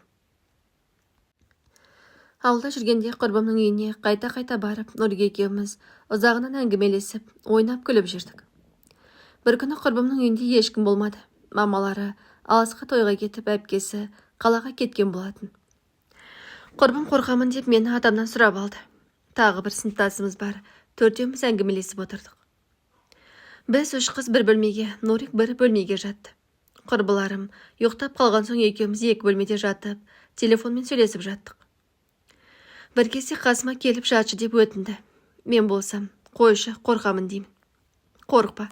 Ауылда жүргенде құрбымның үйіне қайта-қайта барып, Нұрге екеуміз ұзағынан әңгімелесіп, ойнап күліп жүрдік. Бір күні құрбымның үйінде ешкім болмады. Мамалары алысқа тойға кетіп, әпкесі қалаға кеткен болатын. Құрбым қорқамын деп мені атамнан сұрап алды. Тағы бір сыныптасымыз бар, төртеуміз әңгімелесіп отырдық. Біз үш қыз бір бөлмеге, Нұрик бір бөлмеге жатты. Құрбыларым ұйықтап қалған соң екеуміз екі бөлмеде жатып, телефонмен сөйлесіп жаттық. Бір кезде қасыма келіп жатшы деп өтінді. Мен болсам, қойшы, қорқамын деймін. Қорықпа,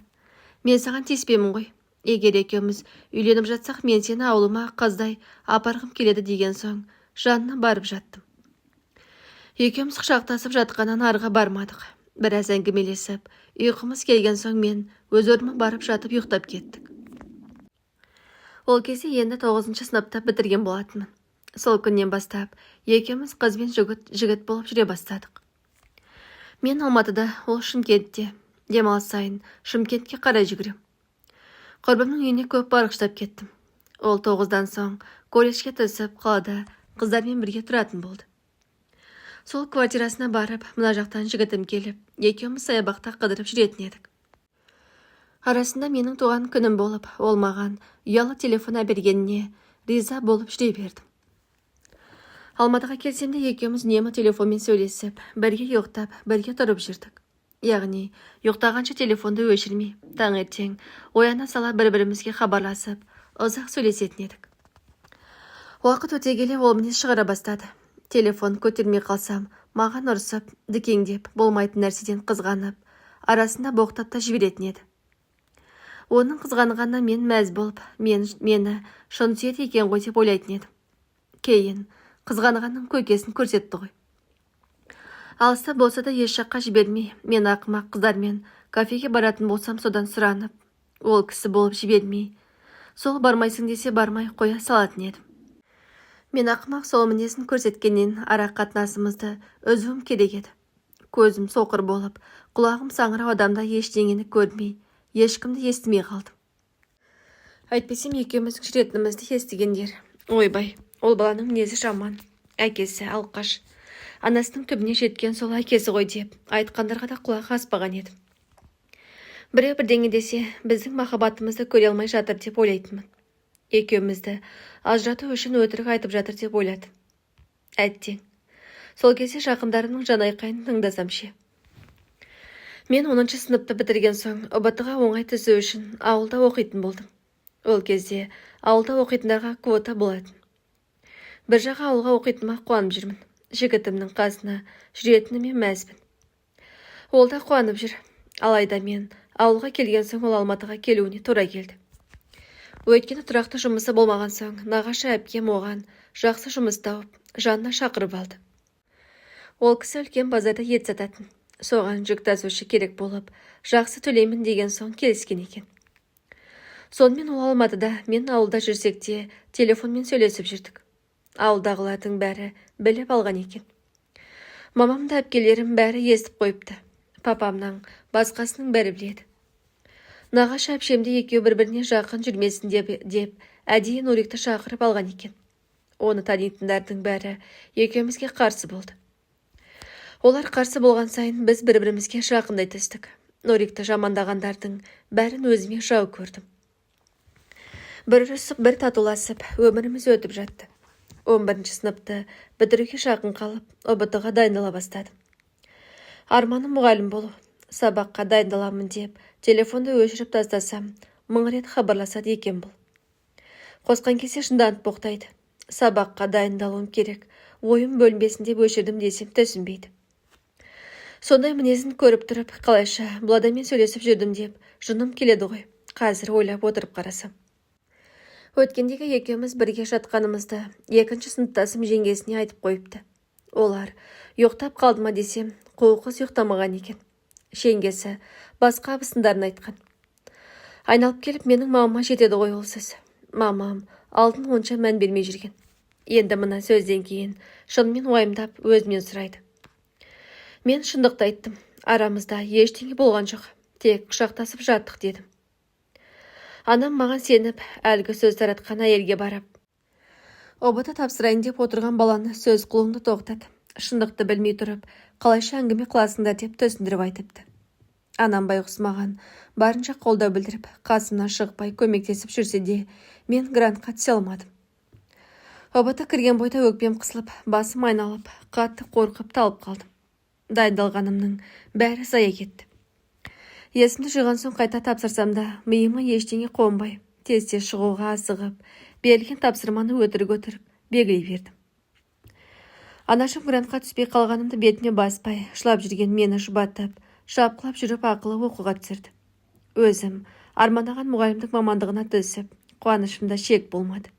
мен саған тиіспеймін ғой. Егер екеуміз үйленіп жатсақ, мен сені ауылыма қыздай апарғым келеді деген соң, жанына барып жаттым. Екеуміз құшақтасып жатқаннан арыға бармадық. Біраз әңгімелесіп, ұйқымыз келген соң мен өз орныма барып жатып ұйықтап кеттік. Ол кезде енді 9-шы сыныпта бітірген болатынмын. Сол күннен бастап екеуміз қыз бен жігіт болып жүре бастадық. Мен Алматыда, ол Шымкентте. Демалыс сайын Шымкентке қарай жүгірем. Құрбымның үйіне көп барғыштап кеттім. Ол 9-дан соң колледжге түсіп, қалада қыздармен бірге тұратын болды. Сол квартирасына барып, мына жақтан жігітім келіп, екеуміз саябақта қыдырып жүретін едік. Арасында менің туған күнім болып, ол маған ұялы телефон әбергеніне риза болып жүре бердім. Алматыға келсем де екеуміз үнемі телефонмен сөйлесіп, бірге ұйықтап, бірге тұрып жүрдік. Яғни, ұйықтағанша телефонды өшірмей, таңертең ояна сала бір-бірімізге хабарласып, ұзақ сөйлесетін едік. Уақыт өте келе ол мінез шығара бастады. Телефон көтермей қалсам, маған ұрсып, дікеңдеп, болмайтын нәрседен қызғанып, арасында боқтатта жіберетін еді. Оның қызғанғанына мен мәз болып, мені шын сүйеді екен ғой деп ойлайтын едім. Кейін қызғанғанның көкесін көрсетті ғой. Алыста болса да еш жаққа жібермей, мен ақымақ қыздармен кафеге баратын болсам, содан сұранып, ол кісі болып жібермей, сол бармайсың десе бармай қоя салатын едім. Мен ақымақ сол мінезін көрсеткеннен ара қатынасымызды үзуім керек еді. Көзім соқыр болып, құлағым саңырау адамда ештеңені көрмей, ешкімді естімей қалдым. Әйтпесем екеуміз жүретінімізді естігендер. Ойбай, ол баланың мінезі жаман. Әкесі алқаш. Анасының түбіне жеткен сол әкесі ғой деп айтқандарға да құлағы аспаған едім. Біреу бірдеңе десе, біздің махаббатымызды көре алмай жатыр деп ойлайтынмын. Екеумізді ажырату үшін өтірік айтып жатыр деп ойладым. Әттең, сол кезде жақындарымның жан айқайын тыңдасам ше. Мен 10-шы сыныпты бітірген соң ұбт-ға оңай түсу үшін ауылда оқитын болдым. Ол кезде ауылда оқитындарға квота болатын. Бір жаққа ауылға оқитыныма қуанып жүрмін. Жігітімнің қасына жүретініме мәзбін. Ол да қуанып жүр. Алайда мен ауылға келген соң ол Алматыға келуіне тура келді. Өйткені тұрақты жұмысы болмаған соң, нағашы әпкем оған жақсы жұмыс тауып, жанына шақырып алды. Ол кісі үлкен базарда ет сататын. Соған жүк тасушы керек болып, жақсы төлеймін деген соң келіскен екен. Сонымен ол Алматыда, мен ауылда жүрсек те телефонмен сөйлесіп жүрдік. Ауылдағылардың бәрі біліп алған екен. Мамам да әпкелерім бәрі естіп қойыпты. Папамның басқасының бәрі біледі. Нағашы әпшемде екеу бір-біріне жақын жүрмесін деп әдейі Нұрикті шақырып алған екен. Оны танитындардың бәрі екеумізге қарсы болды. Олар қарсы болған сайын біз бір-бірімізге жақындай түстік. Нұрикті жамандағандардың бәрін өзіме жау көрдім. Бір ұрысып, бір татуласып, өміріміз өтіп жатты. 11-ші сыныпты бітіруге жақын қалып, ұбт-ға дайындала бастадым. Арманым мұғалім болу. Сабаққа дайындаламын деп, телефонды өшіріп тастасам, 1000 рет хабарласады екен бұл. Қосқан кесе шынданып боқтайды. Сабаққа дайындалуым керек, ойым бөлінбесін деп өшірдім десем түсінбейді. Сондай мінезін көріп тұрып, қалайша бұл адаммен сөйлесіп жүрдім деп, жыным келеді ғой. Қазір ойлап отырып қарасам. Өткендегі екеуміз бірге жатқанымызды 2-ші сыныптасым жеңгесіне айтып қойыпты. Олар ұйықтап қалды ма десем, қоқыс ұйықтамаған екен. Жеңгесі басқа абысындарын айтқан. Айналып келіп менің мамама жетеді ғой ол сөз. Мамам алдын онша мән бермей жүрген. Енді мына сөзден кейін шынымен уайымдап өзімнен сұрайды. Мен шындықты айттым. Арамызда ештеңе болған жоқ. Тек құшақтасып жаттық дедім. Анам маған сеніп, әлгі сөз таратқан әйелге барып, обата тапсырайын деп отырған баланы сөз қылуыңды тоқтат. Шындықты білмей тұрып, қалайша әңгіме қыласыңдар деп түсіндіріп айтыпты. Анам байғұс маған барынша қолдау білдіріп, қасымнан шығыпай көмектесіп жүрсе де, мен грантқа түсе алмадым. Обата кірген бойда өкпем қысылып, басым айналып, қатты қорқып талып қалдым. Дайындалғанымның бәрі зая кетті. Есімді жиған соң қайта тапсырсам да, миыма ештеңе қонбай, тез шығуға асығып, берілген тапсырманы өтірік белгілей бердім. Анашым грантқа түспей қалғанымды бетіне баспай, шылап жүрген мені жұбатып, шапқылап жүріп ақылы оқуға түсірді. Өзім армандаған мұғалімдік мамандығына түсіп, қуанышымда шек болмады.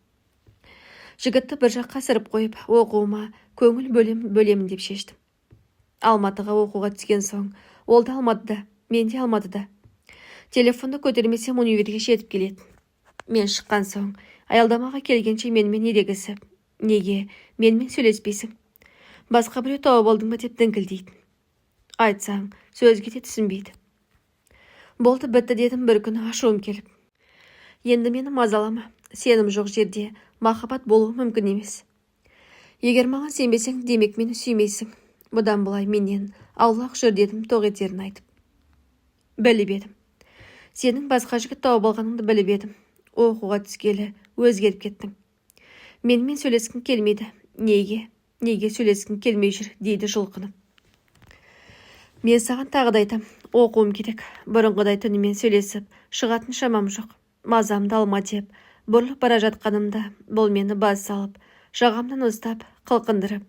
Жігітті бір жаққа сырып қойып, оқуыма көңіл бөлемін деп шештім. Алматыға оқуға түскен соң, ол да Алматыда, мен де Алматыда. Телефонды көтермесем универге жетіп келетін. Мен шыққан соң, аялдамаға келгенше менімен ерегісіп, неге менімен сөйлеспейсің? Басқа біреу тауып алдың ба деп діңкілдейтін. Айтсаң, сөзге де түсінбейді. Болды бітті дедім бір күні ашуым келіп. Енді мені мазалама, сенім жоқ жерде махаббат болуы мүмкін емес. Егер маған сенбесең, демек мені сүймейсің. Бұдан былай менен аулақ жүр дедім тоқ етерін айтып. Біліп едім. Сенің басқа жігіт тауып алғаныңды біліп едім. Оқуға түскелі өзгеріп кеттің. Менімен сөйлескің келмейді. Неге сөйлескің келмей жүр дейді жұлқынып. Мен саған тағы да айтам, оқуым керек. Бұрынғыдай түнімен сөйлесіп, шығатын шамам жоқ. Мазамды алма деп, бұрылып бара жатқанымда бұл мені бас салып, жағамнан ұстап, қылқындырып.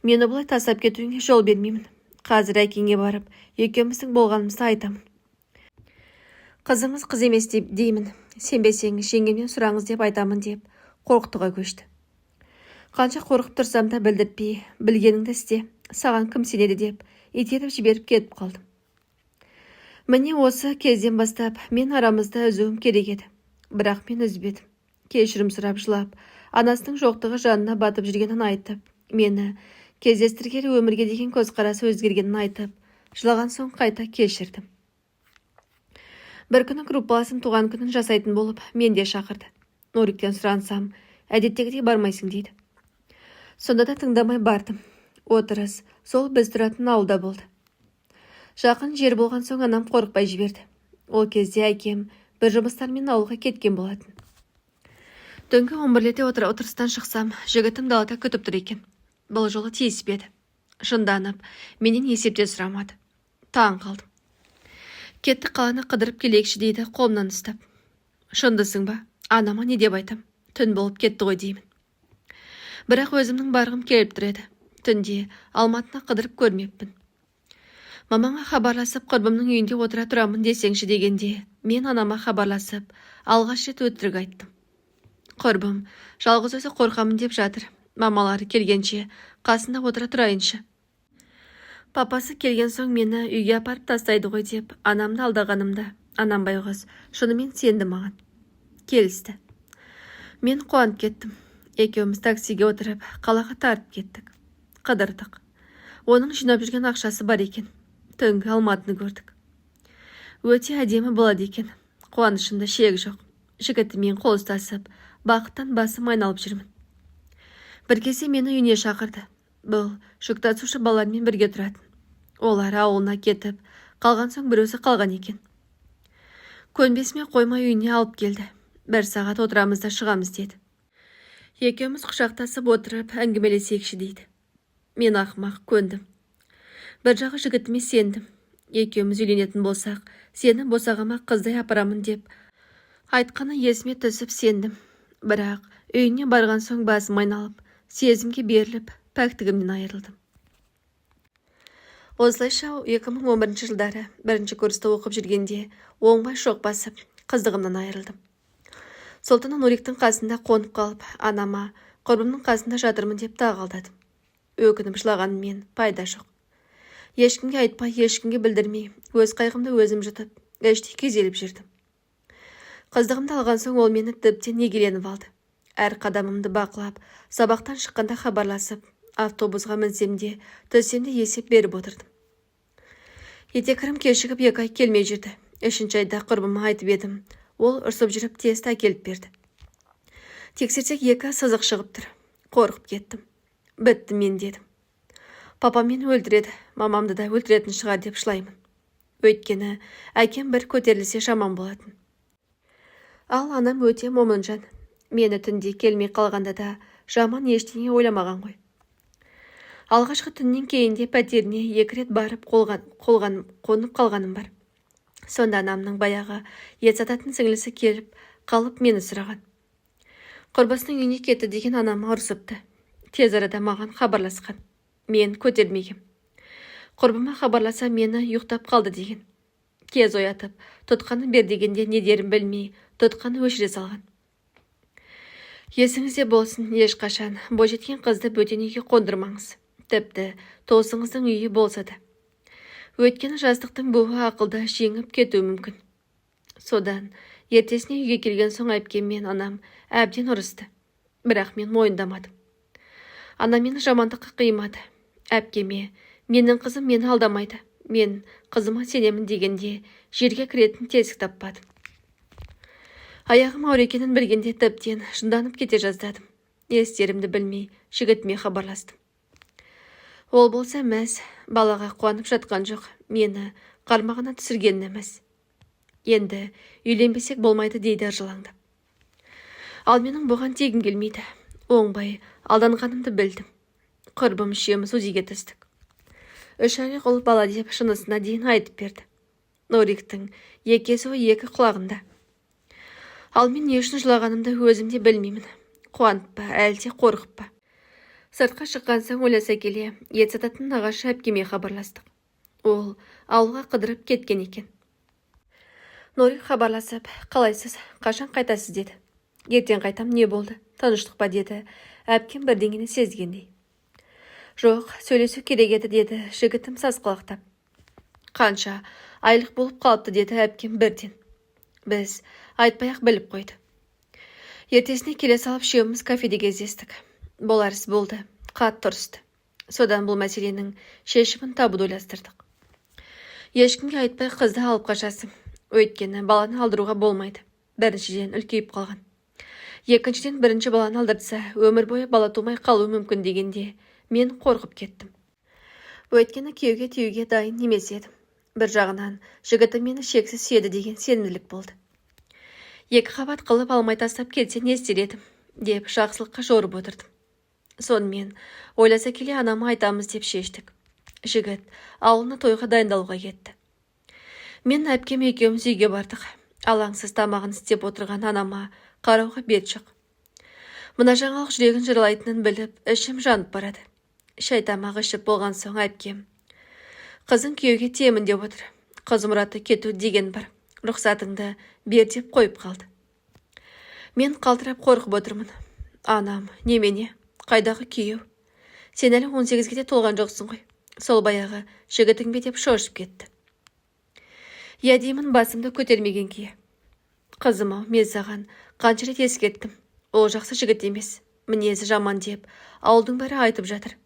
Мені бұлай тастап кетуіңе жол бермеймін. Қазір әкеңе барып, екеуміздің болғанымызды айтамын. Қызыңыз қыз емес деймін. Сенбесеңіз жеңгемнен сұраңыз деп айтамын деп қорқытуға көшті. Қанша қорқып тұрсам да білдіртпей, білгеніңді істе, саған кім сенеді деп итеріп жіберіп кетіп қалдым. Міне осы кезден бастап мен арамызда үзуім керек еді. Бірақ мен үзбедім. Кешірім сұрап жылап, анасының жоқтығы жанына батып жүргенін айтып, мені кездестіргелі өмірге деген көзқарасы өзгергенін айтып, жылаған соң қайта кешірдім. Бір күні группаласым туған күнін жасайтын болып, мен де шақырды. Нуриктен сұрансам, әдеттегідей бармайсың дейді. Сонда да тыңдамай бардым. Отырыс сол біз тұратын ауылда болды. Жақын жер болған соң анам қорықпай жіберді. Ол кезде әкем бір жұмыстармен ауылға кеткен болатын. Түнгі 11-де отырыстан шықсам, жігітім далада күтіп тұр екен. Бұл жолы тиіспеді. Шынданып, менен есепте сұрамады. Таң қалдым. Кетті қаланы қыдырып келекші дейді қолымнан ұстап. Шындысың ба? Анама не деп айтам? Түн болып кетті ғой деймін. Бірақ өзімнің барғым келіп тұр еді. Түнде Алматыны қыдырып көрмеппін. Мамаңа хабарласып, құрбымның үйінде отыра тұрамын десеңші дегенде, мен анама хабарласып, алғаш рет өтірік айттым. Құрбым, жалғыз өзі қорқамын деп жатыр. Мамалары келгенше қасында отыра тұрайыншы. Папасы келген соң мені үйге апарып тастайды ғой деп, анамды алдағанымда, анам байғыз шынымен сенді маған. Келісті. Мен қуанып кеттім. Екеуміз таксиге отырып, қалаға тартып кеттік. Қыдырдық. Оның жинап жүрген ақшасы бар екен. Түнгі Алматыны көрдік. Өте әдемі болады екен. Қуанышымда шек жоқ. Жігітімен қол ұстасып, бақыттан басым айналып жүрмін. Бір кезде мені үйіне шақырды. Бұл жүк тасушы балалармен бірге тұратын. Олар ауылына кетіп, қалған соң бір өзі қалған екен. Көнбесіме қоймай үйіне алып келді. 1 сағат отырамыз да шығамыз деді. Екеуміз құшақтасып отырып әңгімелесекші дейді. Мен ақымақ көндім. Бір жағы жігітіме сендім. Екеуміз үйленетін болсақ, сені босағама қыздай апарамын деп айтқаны есіме түсіп сендім. Бірақ үйіне барған соң басым айналып, сезімге беріліп, пәктігімнен айырылдым. Осылайша 2011 жылдары 1-ші курста оқып жүргенде оңбай шоқ басып, қыздығымнан айырылдым. Солтана Нуриктің қасында қонып қалып, анама құрбымның қасында жатырмын деп тағалдадым. Өкініп жылағанмен пайда жоқ. Ешкімге айтпай, ешкімге білдірмей, өз қайғымды өзім жұтып, іштей күйзеліп жүрдім. Қыздығымды алған соң ол мені тіптен егеленіп алды. Әр қадамымды бақылап, сабақтан шыққанда хабарласып, автобусға мінсемде, төсемде есеп беріп отырдым. Етекірім кешігіп 2 ай келмей жүрді. 3-ші айда құрбыма айтып едім. Ол ұрсып жүріп тесті әкеліп берді. Тексерсек 2 сызық шығып тұр. Қорқып кеттім. Бітті мен дедім. Папам мені өлтіреді, мамамды да өлтіретін шығар деп шылаймын. Өйткені әкем бір көтерілсе жаман болатын. Ал анам өте момын жан. Мені түнде келмей қалғанда да жаман ештеңе ойламаған ғой. Алғашқы түннен кейінде пәтеріне 2 рет барып қонып қалғаным бар. Сонда анамның баяғы ет сататын сіңлісі келіп қалып мені сұраған. Құрбысының үйіне кетті деген анама ұрсыпты. Тез арада маған хабарласқан. Мен көтермегем. Құрбыма хабарласа мені ұйықтап қалды деген. Тез оятып, тұтқаны бер дегенде не дерін білмей, тұтқаны өшіре салған. Есіңізде болсын, ешқашан бойжеткен қызды бөтен үйге қондырмаңыз. Тіпті туысыңыздың үйі болса да. Өйткені жастықтың буы ақылды жеңіп кетуі мүмкін. Содан ертесіне үйге келген соң әпкем мен анам әбден ұрысты. Бірақ мен мойындамадым. Анам мені жамандыққа қимады. Әпкеме, менің қызым мені алдамайды. Мен қызыма сенемін дегенде жерге кіретін тесік таппадым. Аяғым ауыр екенін білгенде тіптен жынданып кете жаздадым. Естерімді білмей жігітіме хабарластым. Ол болса мәз, балаға қуанып жатқан жоқ, мені қармағына түсіргенін емес. Енді үйленбесек болмайды дейді жылаңдап. Ал менің бұған тегім келмейді. Оңбай алданғанымды білдім. Құрбым үшеуміз УЗИге түстік. 3 айлық ұл бала деп шынысына дейін айтып берді. Нориктің екесі 2 құлағында. Ал мен не үшін жылағанымды өзімде білмеймін. Қуанып па, әлде қорқып па. Сыртқа шыққан соң ойласа келе, ет сататын нағашы әпкеме хабарластық. Ол ауылға қыдырып кеткен екен. Норик хабарласып, қалайсыз, қашан қайтасыз деді. Ертең қайтам, не болды, тыныштық па деді, әпкем бірдеңені сезгендей. Жоқ, сөйлесу керек еді деді, жігітім сасқалақтап. Қанша айлық болып қалыпты деді әпкем бірден. Біз айтпай-ақ біліп қойды. Ертесіне келе салып үшеуміз кафеде кездестік. Болар іс болды, қатты ұрысты. Содан бұл мәселенің шешімін табуды ойластырдық. Ешкімге айтпай қызды алып қашасың. Өйткені баланы алдыруға болмайды. Біріншіден үлкейіп қалған. Екіншіден бірінші баланы алдыртса, өмір бойы бала тумай қалуы мүмкін дегенде мен қорқып кеттім. Өйткені күйеуге тиюге дайын емес едім. Бір жағынан жігітім мені шексіз сүйеді деген сенімділік болды. 2 қабат қылып алмай тастап келсе не істер едім деп жақсылыққа жорып отырдым. Сонымен ойласа келе анама айтамыз деп шештік. Жігіт ауылына тойға дайындалуға кетті. Мен әпкем екеуміз үйге бардық. Алаңсыз тамағын істеп отырған анама қарауға бет жоқ. Мына жаңалық жүрегін жырлайтынын біліп, ішім жанып барады. Шай тамақ ішіп болған соң әпкем. Қызың күйеуге тиемін деп отыр. Қыз мұраты кету деген бар. Рұқсатыңды бер деп қойып қалды. Мен қалтырап қорқып отырмын. Анам, немене? Қайдағы күйеу? Сен әлі 18-ге де толған жоқсың ғой. Сол баяғы жігітің бе деп шошып кетті. Я деймін басымды көтермеген күйе. Қызым-ау, мен саған қанша рет ескерттім. Ол жақсы жігіт емес, мінезі жаман деп ауылдың бәрі айтып жатыр.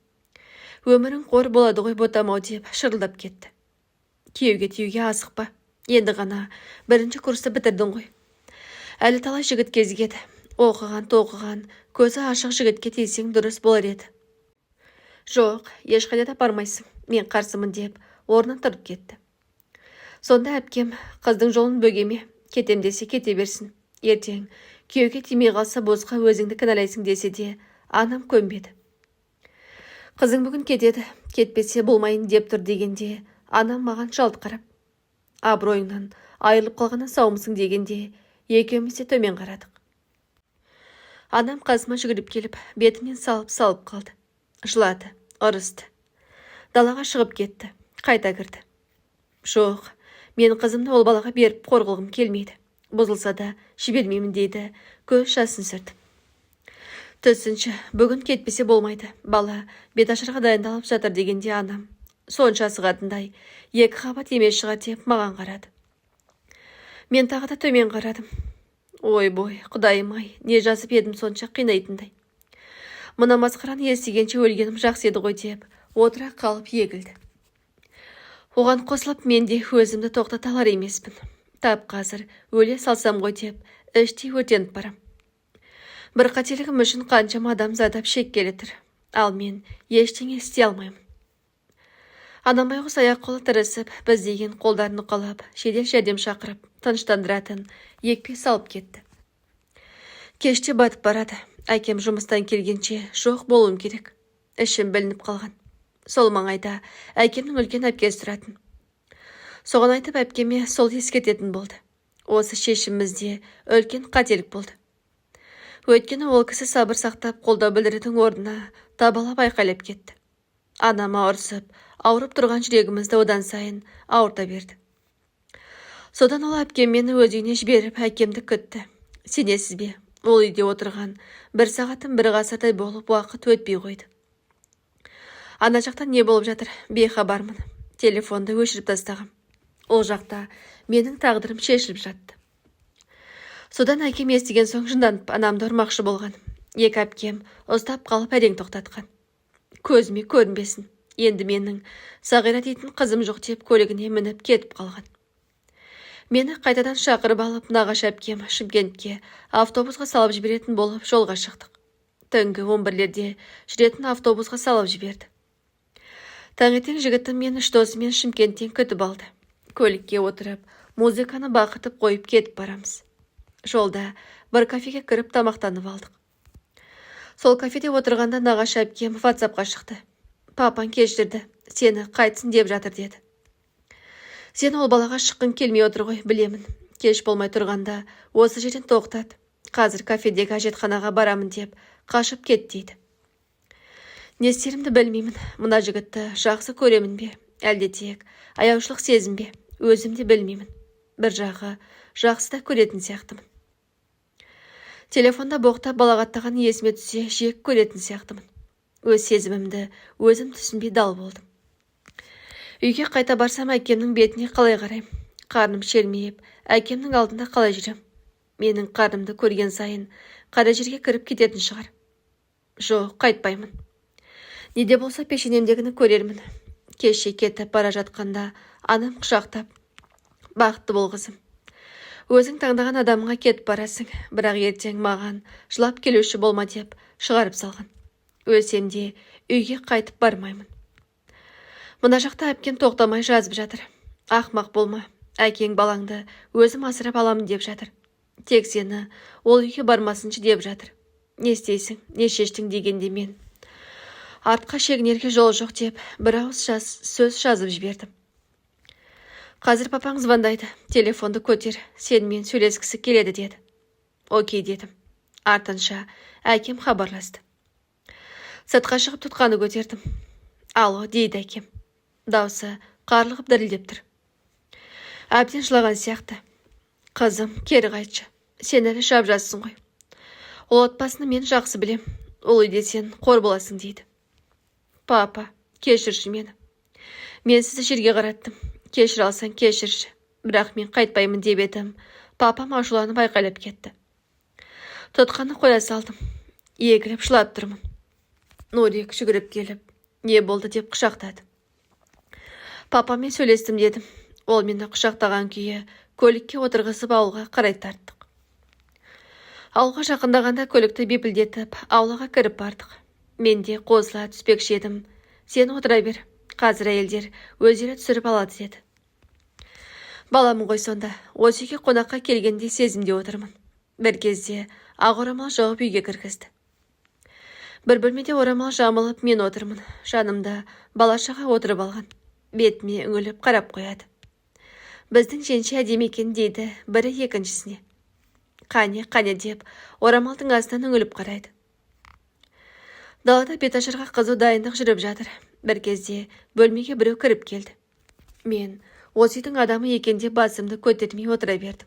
Өмірің қор болады ғой ботамау деп шырылдап кетті. Күйеуге тиюге асықпа. Енді ғана 1-ші курсты бітірдің ғой. Әлі талай жігіт кезігеді. Оқыған, көзі ашық жігітке тисең дұрыс болар еді. Жоқ, ешқайда да бармайсың. Мен қарсымын деп орнынан тұрып кетті. Сонда әпкем, қыздың жолын бөгеме, кетем десе кете берсін. Ертең күйеуге тимей қалса босқа өзіңді кінәлайсың десе де, анам көнбеді. Қызың бүгін кетеді, кетпесе болмайын деп тұр дегенде, анам маған жалт қарап. Абыройыңнан айырылып қалғаны саумысың дегенде, екеуміз де төмен қарадық. Анам қасыма жүгіріп келіп, бетімен салып қалды. Жылады, ұрысты. Далаға шығып кетті, қайта кірді. Жоқ, мен қызымды ол балаға беріп қорғылғым келмейді. Бұзылса да жібермеймін дейді, көз жасын сүрді. Түсінші, бүгін кетпесе болмайды. Бала беташарға дайындалып жатыр дегенде анам. Сонша асығатындай, 2 қабат емес шығар деп маған қарады. Мен тағы да төмен қарадым. Ой бой, құдайым-ай, не жазып едім сонша қинайтындай. Мына масқараны естігенше өлгенім жақсы еді ғой деп, отыра қалып егілді. Оған қосылып мен де өзімді тоқтата алар емеспін. тап қазір өле салсам ғой деп іштей өртеніп барам. Бір қателігім үшін қаншама адам зардап шеккелі тұр, ал мен ештеңе істей алмаймын. Анам байғұс аяқ-қолы тырысып, біз деген қолдарын ұқалап, жедел жәрдем шақырып, тыныштандыратын екпе салып кетті. Кеште батып барады. Әкем жұмыстан келгенше жоқ болуым керек. Ішім білініп қалған. Сол маңайда әкемнің үлкен әпкесі тұратын. Соған айтып әпкеме сол ескертетін болды. Осы шешімімізде үлкен қателік болды. Өйткені ол кісі сабыр сақтап қолдау білдірудің орнына табалап айқайлап кетті. Анама ұрсып, ауырып тұрған жүрегімізді одан сайын ауырта берді. Содан ол әпкем мені өз үйіне жіберіп, әкемді күтті. Сенесіз бе? Ол үйде отырған бір сағаттың бір ғасырдай болып уақыт өтпей қойды. Ана жақтан не болып жатыр? Бейхабармын. Телефонды өшіріп тастағам. Ол жақта менің тағдырым шешіліп жатты. Содан әкем естіген соң жынданып анамды ұрмақшы болған. Екі әпкем ұстап қалып әрең тоқтатқан. Көзіме көрінбесін. Енді менің Сағира дейтін қызым жоқ деп көлігіне мініп кетіп қалған. Мені қайтадан шақырып алып, нағашы әпкем Шымкентке автобусқа салып жіберетін болып жолға шықтық. Түнгі 11-лерде жүретін автобусқа салып жіберді. Таңертең жігітім мен үш досымен Шымкенттен күтіп алды. Көлікке отырып, музыканы бақытып қойып кетіп барамыз. Жолда бір кафеге кіріп тамақтанып алдық. Сол кафеде отырғанда нағашы әпкем WhatsAppқа шықты. Папаң кешірді, сені қайтсын деп жатыр деді. Сен ол балаға шыққың келмей отыр ғой, білемін. Кеш болмай тұрғанда осы жерден тоқтат. Қазір кафедегі әжетханаға барамын деп қашып кет дейді. Не істерімді білмеймін. Мына жігітті жақсы көремін бе, әлде тек аяушылық сезім бе, өзім де білмеймін. Бір жағы жақсы да көретін сияқтымын. Телефонда боқтап балағаттаған есіме түссе, жек көретін сияқтымын. Өз сезімімді өзім түсінбей дал болдым. Үйге қайта барсам, әкемнің бетіне қалай қарайым? Қарным шермейіп, әкемнің алдында қалай жүрем? Менің қарнымды көрген сайын қара жерге кіріп кететін шығар. Жоқ, қайтпаймын. Неде болса пешенемдегіні көрермін. Кеше кетіп бара жатқанда анам құшақтап, бақытты бол қызым. Өзің таңдаған адамыңа кетіп барасың, бірақ ертең маған жылап келуші болма деп шығарып салған. Өлсем де үйге қайтып бармаймын. Мына жақта әпкем тоқтамай жазып жатыр. Ақмақ болма, әкең балаңды өзім асырап аламын деп жатыр. Тек сені ол үйге бармасыншы деп жатыр. Не істейсің, не шештің дегенде мен. Артқа шегінерге жол жоқ деп бір ауыз сөз жазып жібердім. Қазір папаң звондайды, телефонды көтер, сенімен сөйлескісі келеді деді. Окей дедім. Артынша әкем хабарласты. Сыртқа шығып тұтқаны көтердім. Алло, дейді әкем. Даусы қарлығып дірілдеп тұр. Әбден жылаған сияқты. Қызым, кері қайтшы. Сен әлі жап-жассың ғой. Ол отбасыны мен жақсы білем. Ол үйде сен қор боласың дейді. Папа, кешірші мені. Мен сізді жерге қараттым. Кешір алсаң кешірші. Бірақ мен қайтпаймын деп едім. Папам ашуланып айқайлап кетті. Тұтқаны қоя салдым. Егіліп жылап тұрмын. Нұрик жүгіріп келіп, не болды деп құшақтады. Папамен сөйлестім дедім. Ол мені құшақтаған күйі көлікке отырғызып ауылға қарай тарттық. Ауылға жақындағанда көлікті бепілдетіп, аулаға кіріп бардық. Мен де қосыла түспекші едім. Сен отыра бер, қазір әйелдер өздері түсіріп алады деді. Баламын ғой сонда, осы үйге қонаққа келгенде сезімде отырмын. Бір кезде ақ орамал жауып үйге кіргізді. Бір бөлмеде орамал жамылып мен отырмын. Жанымда балашаға отырып алған. Бетіме үңіліп қарап қояды. Біздің женше әдемі екен дейді бірі екіншісіне. Қане деп орамалдың астынан үңіліп қарайды. Далада беташарға қызу дайындық жүріп жатыр. Бір кезде бөлмеге біреу кіріп келді. Мен осы үйдің адамы екенде басымды көтермей отыра бердім.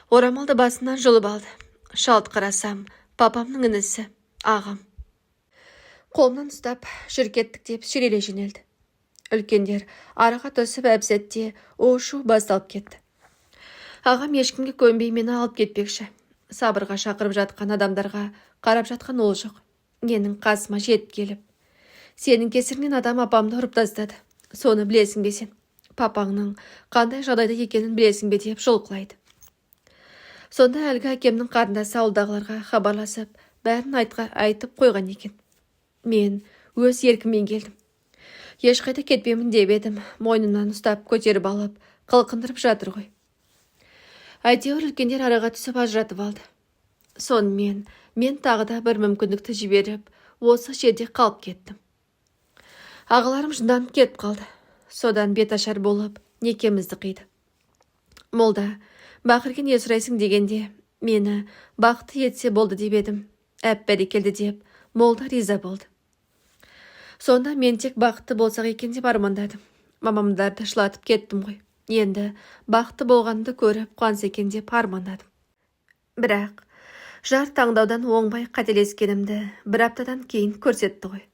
Орамалды басынан жұлып алды. Шалт қарасам, папамның інісі, ағам. Қолымнан ұстап, жүр кеттік деп сүйреле жөнелді. Үлкендер араға түсіп әп-сәтте у-шу басталып кетті. Ағам ешкімге көнбей мені алып кетпекші. Сабырға шақырып жатқан адамдарға қарап жатқан ол жоқ. Менің қасыма жетіп келіп, сенің кесірінен адам апамды ұрып тастады. Соны білесің бе сен? папаңның қандай жағдайда екенін білесің бе деп жұлқылайды. Сонда әлгі әкемнің қарындасы ауылдағыларға хабарласып, бәрін айтып қойған екен. Мен өз еркіммен келдім. Ешқайда кетпемін деп едім, мойнымнан ұстап көтеріп алып, қылқындырып жатыр ғой. Әйтеуір үлкендер араға түсіп ажыратып алды. Сонымен мен тағы да бір мүмкіндікті жіберіп, осы жерде қалып кеттім. Ағаларым жынданып кетіп қалды. Содан беташар болып, некемізді қиды. Молда, бақырген не сұрайсың дегенде, мені бақытты етсе болды деп едім. Бәрекелді деп, молда риза болды. Сонда мен тек бақытты болсақ екен деп армандадым. Мамамдарды шылатып кеттім ғой. Енді бақытты болғанымды көріп қуанса екен деп армандадым. Бірақ жар таңдаудан оңбай қателескенімді бір аптадан кейін көрсетті ғой.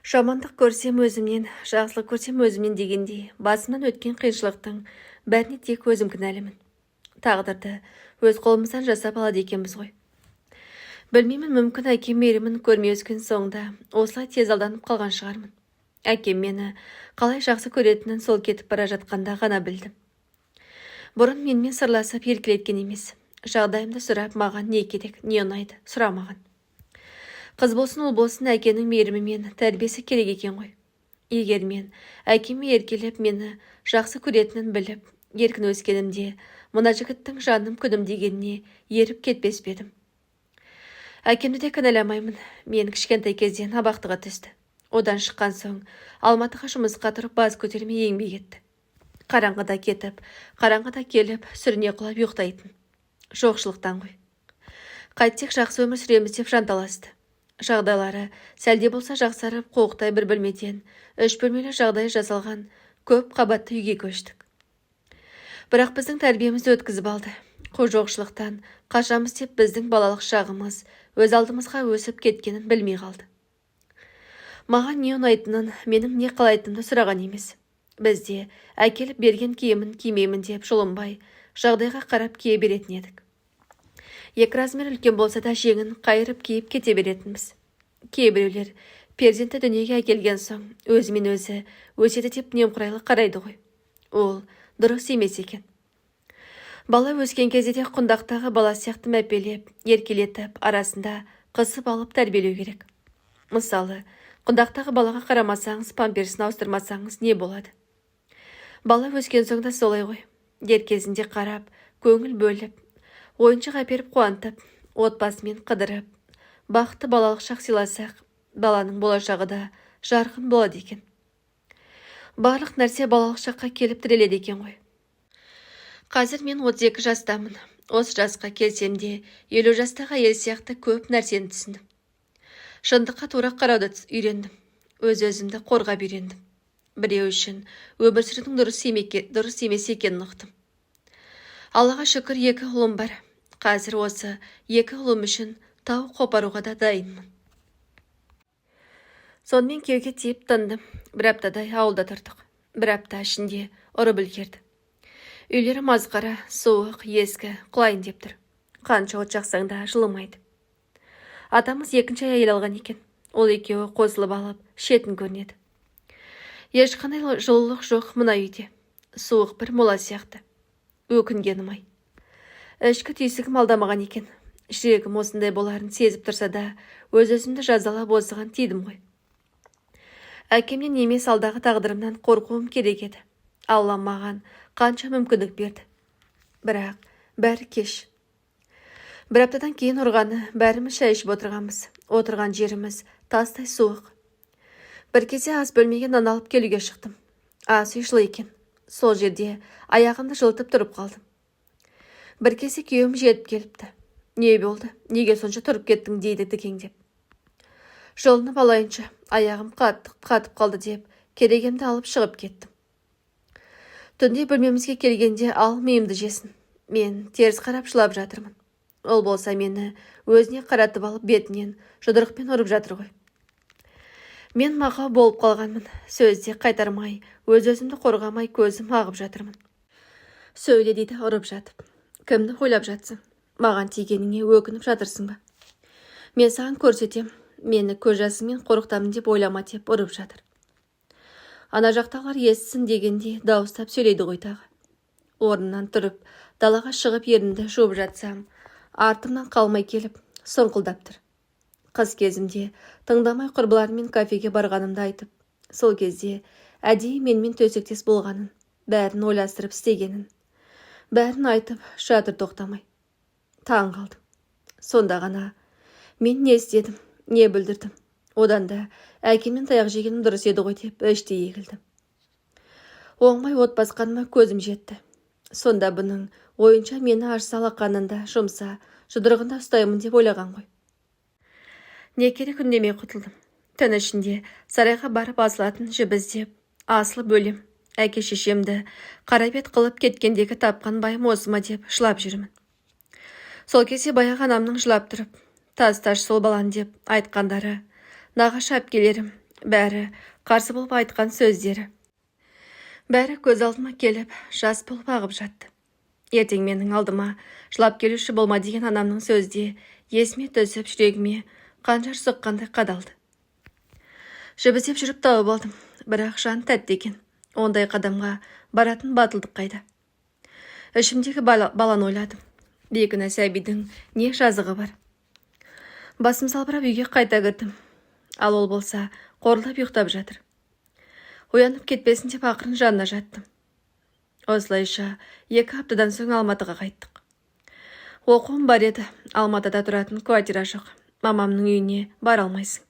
Жамандық көрсем өзімнен, жақсылық көрсем өзімнен дегендей, басымнан өткен қиыншылықтың бәріне тек өзім кінәлімін. Тағдырды өз қолымыздан жасап алады екенбіз ғой. Білмеймін, мүмкін әкем мейірімін көрмей өскен соңда осылай тез алданып қалған шығармын. Әкем мені қалай жақсы көретінін сол кетіп бара жатқанда ғана білдім. Бұрын менімен сырласып еркелеткен емес. Жағдайымды сұрап, маған не керек, не ұнайды, сұрамаған. Қыз болсын, ұл болсын, әкенің мейірімі мен тәрбиесі керек екен ғой. Егер мен әкеме еркелеп, мені жақсы көретінін біліп, еркін өскенімде, мына жігіттің жаным күнім дегеніне еріп кетпес пе едім. Әкемді де кінәламаймын. Мен кішкентай кезден абақтыға түсті. Одан шыққан соң Алматыға жұмысқа тұрып бас көтермей еңбек етті. Қараңғыда кетіп, қараңғыда келіп, сүріне құлап ұйықтайтын. Жоқшылықтан ғой. Қайтсек жақсы өмір сүреміз деп жанталасты. Жағдайлары сәлде болса жақсарып, қуықтай бір бөлмеден 3 бөлмелі жағдай жасалған көп қабатты үйге көштік. Бірақ біздің тәрбиемізді өткізіп алды. Жоқшылықтан қашамыз деп біздің балалық шағымыз өз алдымызға өсіп кеткенін білмей қалды. Маған не ұнайтынын, менің не қалайтынымды сұраған емес. Бізде әкеліп берген киімін кимеймін деп жұлынбай, жағдайға қарап кие беретін едік. Екі размер үлкен болса да жеңін қайырып киіп кете беретінбіз. Кейбіреулер перзенті дүниеге әкелген соң өзімен өзі өседі деп немқұрайлы қарайды ғой. Ол дұрыс емес екен. Бала өскен кезде де құндақтағы бала сияқты мәпелеп, еркелетіп, арасында қысып алып тәрбиелеу керек. Мысалы, құндақтағы балаға қарамасаңыз, памперсін ауыстырмасаңыз не болады? Бала өскен соң да солай ғой. Дер кезінде қарап, көңіл бөліп, ойыншық әперіп қуантып, отбасымен қыдырып, бақытты балалық шақ сыйласақ, баланың болашағы да жарқын болады екен. Барлық нәрсе балалық шаққа келіп тіреледі екен ғой. Қазір мен 32 жастамын. Осы жасқа келсем де 50 жастағы әйел сияқты көп нәрсені түсіндім. Шындыққа тура қарауды үйрендім. Өз-өзімді қорғап үйрендім. Біреу үшін өмір сүрудің дұрыс емес екенін ұқтым. Аллаға шүкір, 2 ұлым бар. Қазір осы 2 ұлым үшін тау қопаруға да дайынмын. Сонымен кеуге тиіп тындым. Бір аптадай ауылда тұрдық. Бір апта ішінде ұрып үлгерді. Үйлері мазқара, суық, ескі, құлайын деп тұр. Қанша от жақсаң да жылымайды. Атамыз 2-ші әйел алған екен. Ол екеуі қосылып алып, шетін көрінеді. Ешқандай жылылық жоқ мына үйде. Суық бір мола сияқты. Өкінгенім ай. Ішкі түйсігім алдамаған екен. Жүрегім осындай боларын сезіп тұрса да, өз-өзімді жазалап осыған тидім ғой. Әкемнен емес, алдағы тағдырымнан қорқуым керек еді. Алла маған қанша мүмкіндік берді. Бірақ бәрі кеш. Бір аптадан кейін ұрғаны, бәріміз шай ішіп отырғанбыз. Отырған жеріміз тастай суық. Бір кезде ас бөлмеге нан алып келуге шықтым. Ас үй жылы екен. Сол жерде аяғымды жылытып тұрып қалдым. Бір кезде күйеуім жетіп келіпті. Не болды? Неге сонша тұрып кеттің дейді дікеңдеп. Жылынып алайынша, аяғым қатып қалды деп, керегемді алып шығып кеттім. Түнде бөлмемізге келгенде ал миымды жесін. Мен теріс қарап жылап жатырмын. Ол болса мені өзіне қаратып алып бетінен жұдырықпен ұрып жатыр ғой. Мен мақау болып қалғанмын. Сөзде қайтармай, өз-өзімді қорғамай көзім ағып жатырмын. Сөйле дейді ұрып жатып. Кімді ойлап жатсың? Маған тигеніңе өкініп жатырсың ба? Мен саған көрсетем. Мені көз жасыңмен қорқытамын деп ойлама деп ұрып жатыр. Ана жақтағылар естісін дегенде дауыстап сөйлейді ғой тағы. Орнынан тұрып, далаға шығып ерінді жуып жатсам, артымнан қалмай келіп, сұңқылдап тұр. Қыз кезімде тыңдамай құрбыларыммен кафеге барғанымды айтып, сол кезде әдейі менімен төсектес болғанын, бәрін ойластырып істегенін, бәрін айтып жатыр тоқтамай. Таң қалдым. Сонда ғана мен не істедім, не бүлдірдім. Одан да әкеммен таяқ жегенім дұрыс еді ғой деп іштей егілдім. Оңбай от басқаныма көзім жетті. Сонда бұның ойынша мені ашса алақанында жұмса, жұдырығында ұстаймын деп ойлаған ғой. Не керек үндемей құтылдым. Түн ішінде сарайға барып асылатын жіп іздеп, асылып өлем. Әке шешемді қарабет қылып кеткендегі тапқан байым осы ма деп жылап жүрмін. Сол кезде баяғы анамның жылап тұрып, тасташ сол балан деп айтқандары, нағашы әпкелерім, бәрі қарсы болып айтқан сөздері. Бәрі көз алдыма келіп, жас болып ағып жатты. Ертең менің алдыма жылап келуші болма деген анамның сөзде есіме түсіп жүрегіме қанжар соққандай қадалды. Жіп іздеп жүріп тауып алдым, бірақ жан тәтті екен. Ондай қадамға баратын батылдық қайда. Ішімдегі баланы ойладым. Бекіна сәбидің не жазығы бар. Басым салбырап үйге қайта кірдім. Ал ол болса қорылдап ұйықтап жатыр. Оянып кетпесін деп ақырын жанына жаттым. Осылайша 2 аптадан соң Алматыға қайттық. Оқуым бар еді, Алматыда тұратын квартира жоқ. Мамамның үйіне бара алмайсың.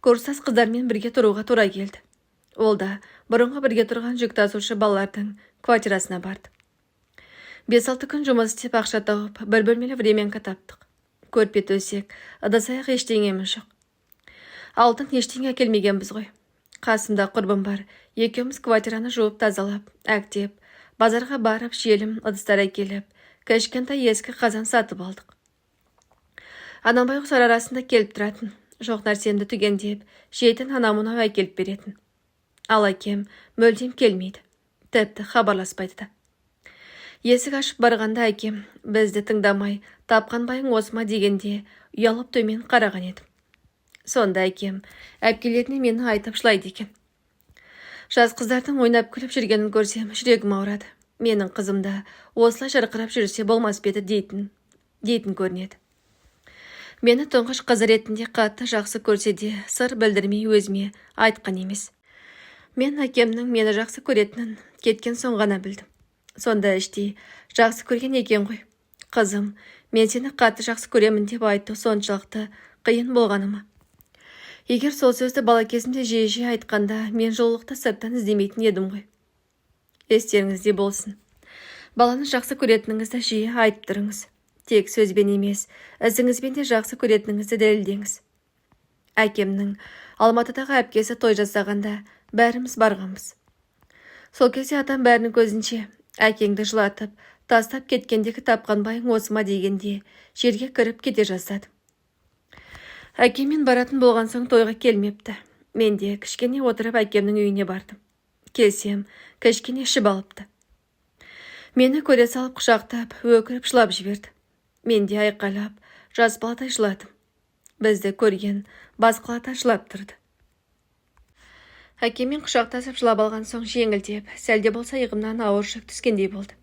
Курстас қыздармен бірге тұруға тура келді. Ол да бұрынғы бірге тұрған жүк тасушы балалардың квартирасына барды. 5-6 күн жұмыс істеп ақша тауып, бір бөлмелі времянка таптық. Көрпе төсек, ыдыс-аяқ ештеңеміз жоқ. Алтын ештеңе әкелмегенбіз ғой. Қасымда құрбым бар, екеуміз квартираны жуып тазалап, әктеп, базарға барып желім ыдыстар әкеліп, кішкентай ескі қазан сатып алдық. Анам байғұс арасында келіп тұратын, жоқ нәрсемді түгендеп, жейтін анамына әкеліп беретін. Ал әкем мүлдем келмейді, тіпті хабарласпайды да. Есік ашып барғанда әкем бізді тыңдамай, тапқан байың осыма дегенде ұялып төмен қараған едім. Сонда әкем әпкелеріне мені айтып жылайды екен. Жас қыздардың ойнап күліп жүргенін көрсем, жүрегім ауырады. Менің қызымда осылай жарқырап жүрсе болмас беді дейтін көрінеді. Мені тұңғыш қыз ретінде қатты жақсы көрсе де, сыр білдірмей өзіме айтқан емес. Мен әкемнің мені жақсы көретінін кеткен соң ғана білдім. Сонда іштей жақсы көрген екен ғой. Қызым, мен сені қатты жақсы көремін деп айту соншалықты қиын болғаны ма? Егер сол сөзді бала кезімде жиі айтқанда, мен жолықты сырттан іздемейтін едім ғой. Естеріңізде болсын. Баланы жақсы көретініңізді жиі айтып тұрыңыз. Тек сөзбен емес, ізіңізбен де жақсы көретініңізді дәлелдеңіз. Әкемнің Алматыдағы әпкесі той жасағанда бәріміз барғанбыз. Сол кезде атам бәрінің көзінше әкеңді жылатып, тастап кеткендегі тапқан байың осы ма дегенде жерге кіріп кете жаздадым. Әкеммен баратын болған соң тойға келмепті. Мен де кішкене отырып әкемнің үйіне бардым. Келсем, кішкене ішіп алыпты. Мені көре салып құшақтап, өкіріп жылап жіберді. Мен де айқайлап, жас баладай жыладым. Бізді көрген басқалата жылап тұрды. Әкеммен құшақтасып жылап алған соң жеңілдеп, сәлде болса иығымнан ауыр жүк түскендей болды.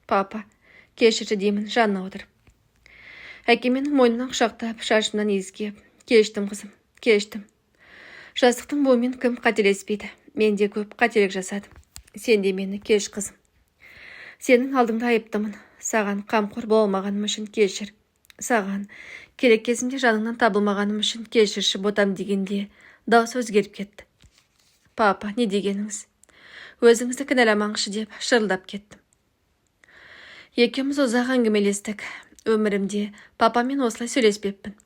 Папа, кешірші деймін жанына отырып. Әкеменің мойнынан құшақтап, шашымнан иіскеп, кештім қызым, кештім. Жастықтың буымен кім қателеспейді. Мен де көп қателік жасадым. Сен де мені кеш қызым. Сенің алдыңда айыптымын. Саған қамқор болмағаным үшін кешір. Саған керек кезімде жаныңнан табылмағаным үшін кешірші ботам дегенде даусы өзгеріп кетті. Папа, не дегеніңіз? Өзіңізді кінәламаңызшы деп шырылдап кеттім. Екеуміз ұзақ әңгімелестік. Өмірімде папамен осылай сөйлеспеппін.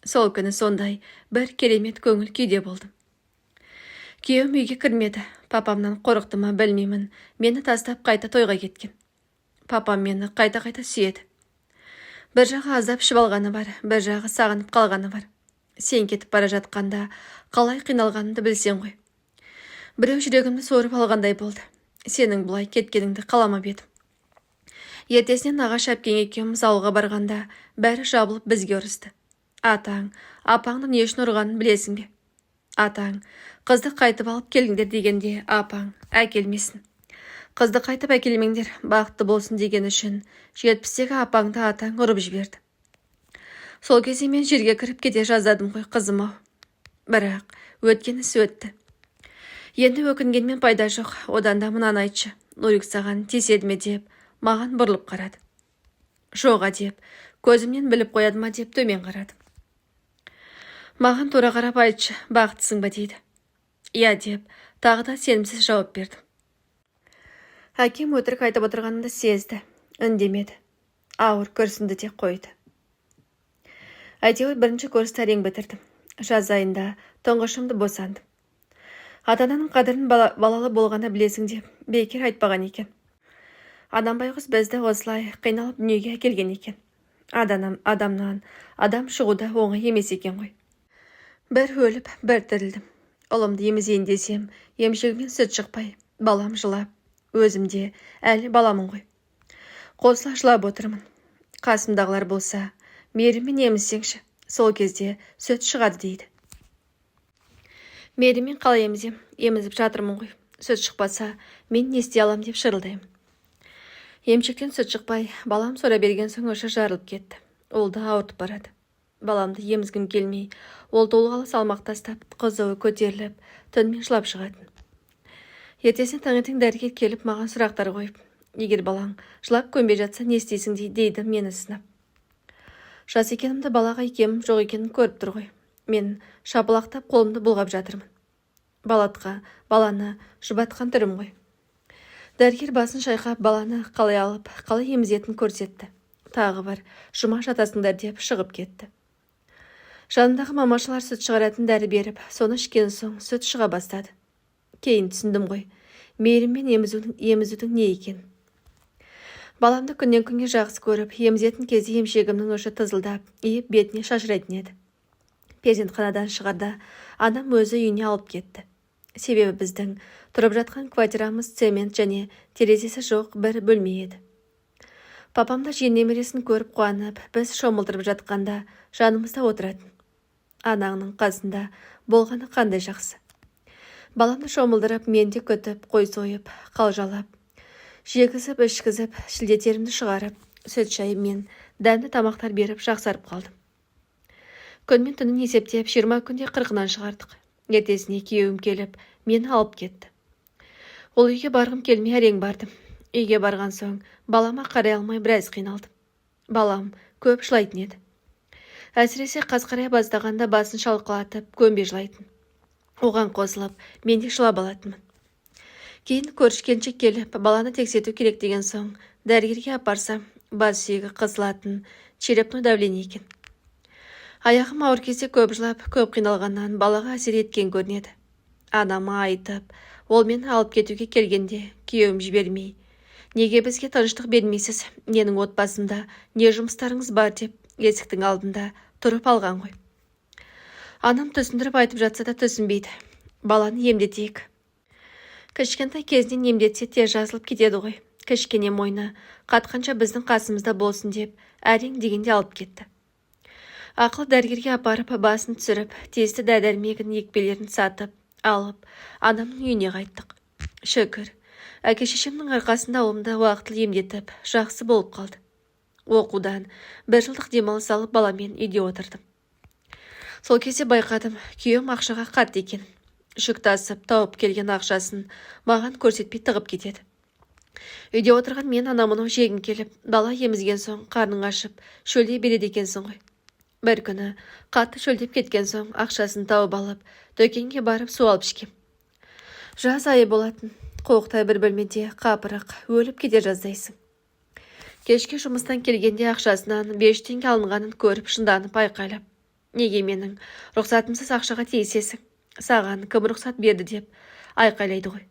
Сол күні сондай бір керемет көңіл күйде болдым. Күйеуім үйге кірмеді. Папамнан қорықты ма білмеймін. Мені тастап қайта тойға кеткен. Папам мені қайта-қайта сүйеді. Бір жағы аздап ішіп алғаны бар, бір жағы сағынып қалғаны бар. Сен кетіп бара жатқанда қалай қиналғанымды білсең ғой. Біреу жүрегімді суырып алғандай болды. Сенің бұлай кеткеніңді қаламап едім. Ертесінен нағашы әпкең екеуміз ауылға барғанда бәрі жабылып бізге ұрысты. Атаң, апаңды не үшін ұрғанын білесің бе? Атаң, қызды қайтып алып келіңдер дегенде, апаң, әкелмесін. Қызды қайтып әкелмеңдер, бақытты болсын деген үшін 70-тегі апаңды атаң ұрып жіберді. Сол кезде мен жерге кіріп кете жаздадым ғой, қызым-ау. Бірақ өткен іс өтті. Енді өкінгенмен пайда жоқ. Одан да мынаны айтшы, Нурик саған тиіседі ме деп маған бұрылып қарады. Жоға деп, көзімнен біліп қояды ма деп төмен қарады. Маған тура қарап айтшы, бақыттысың ба дейді. Иә деп, тағы да сенімсіз жауап бердім. Әкем өтірік айтып отырғанымды сезді, үндемеді. Ауыр күрсінді де қойды. Әйтеуір бірінші курсты әрең бітірдім. Жаз айында тұңғышымды босандым. Ата-ананың қадірін балалы болғаны білесің деп бекер айтпаған екен. Адам байғұс бізді осылай қиналып дүниеге әкелген екен. Адамнан адам шығуда оңай емес екен ғой. Бір өліп, бір тірілдім. Ұлымды емізейін десем, емшегімнен сүт шықпай, балам жылап. Өзімде әлі баламын ғой. Қосыла жылап отырмын. Қасымдағылар болса, мейіріммен емізсеңші, сол кезде сүт шығады дейді. Мейіріммен қалай емізем, емізіп жатырмын ғой. Сүт шықпаса, мен не істей алам деп шырылдаймын. Емшектен сүт шықпай, балам сора берген соң өші жарылып кетті. Ол да ауыртып барады. Баламды емізгім келмей, ол толғалы салмақ тастап, қызуы көтеріліп, түнмен жылап шығатын. Ертесіне таңертең дәрігер келіп маған сұрақтар қойып, егер балаң жылап көнбей жатса не істейсің дейді мені сынап. Жас екенімді балаға икемім жоқ екенін көріп тұр ғой. Мен шапалақтап қолымды бұлғап жатырмын. Баланы жұбатқан түрім ғой. Дәрігер басын шайқап баланы қалай алып, қалай емізетін көрсетті. Тағы бар, жұма жатасыңдар деп шығып кетті. Жанымдағы мамашылар сүт шығаратын дәрі беріп, соны ішкен соң сүт шыға бастады. Кейін түсіндім ғой, мейіріммен емізудің не екен. Баламды күннен күнге жақсы көріп, емізетін кезде емшегімнің ұшы тызылдап, иіп бетіне шашырайтын еді. Перзентханадан шығарда анам өзі үйіне алып кетті. Себебі біздің тұрып жатқан квартирамыз цемент және терезесі жоқ бір бөлме еді. Папам да жиен немересін көріп қуанып, біз шомылдырып жатқанда жанымызда отыратын. Анаңның қасында болғаны қандай жақсы. Баламды шомылдырып, менде күтіп, қой сойып, қалжалап, жегізіп, ішкізіп, шілдетерімді шығарып, сүт шайып мен дәмді тамақтар беріп жақсарып қалдым. Күнмен түнін есептеп 20 күнде 40-нан шығардық. Ертесіне күйеуім келіп, мені алып кетті. Ол үйге барғым келмей әрең бардым. Үйге барған соң балама қарай алмай біраз қиналдым. Балам көп жылайтын еді. Әсіресе қасқарая бастағанда басын шалқалатып, көнбей жылайтын. Оған қосылып, мен де жылап алатынмын. Кейін көрші келіншек келіп, баланы тексерту керек деген соң, дәрігерге апарсам, бас сүйегі қысылатын, черепное давление екен. Аяғым ауыр кезде көп жылап, көп қиналғаннан балаға әсер еткен көрінеді. Анама айтып, ол мені алып кетуге келгенде, күйеуім жібермей, неге бізге тыныштық бермейсіз, менің отбасымда не жұмыстарыңыз бар деп, есіктің алдында тұрып алған ғой. Анам түсіндіріп айтып жатса да түсінбейді. Баланы емдетейік. Кішкентай кезінен емдетсе тез жазылып кетеді ғой. Кішкене мойны қатқанша біздің қасымызда болсын деп, әрең дегенде алып кетті. Ақыл дәрігерге апарып, басын түсіріп, тиісті дәрі-дәрмегін, екпелерін сатып, алып, анамның үйіне қайттық. Шүкір, әке-шешемнің арқасында ұлымды уақытылы емдетіп, жақсы болып қалды. Оқудан 1 жылдық демалыс алып баламен үйде отырдым. Сол кезде байқадым, күйеуім ақшаға қатты екен. Жүк тасып, тауып келген ақшасын маған көрсетпей тығып кетеді. Үйде отырған мен анамын жегім келіп, бала емізген соң қарның ашып, шөлдей береді екенсің ғой. Бір күні қатты шөлдеп кеткен соң ақшасын тауып алып, дүкенге барып су алып ішкем. Жаз айы болатын, қоқтай бір бөлмеде қапырық, өліп кете жаздайсың. Кешке жұмыстан келгенде ақшасынан 5 теңге алынғанын көріп шынданып айқайлап, неге менің рұқсатымсыз ақшаға тиісесің? Саған кім рұқсат берді деп айқайлайды ғой.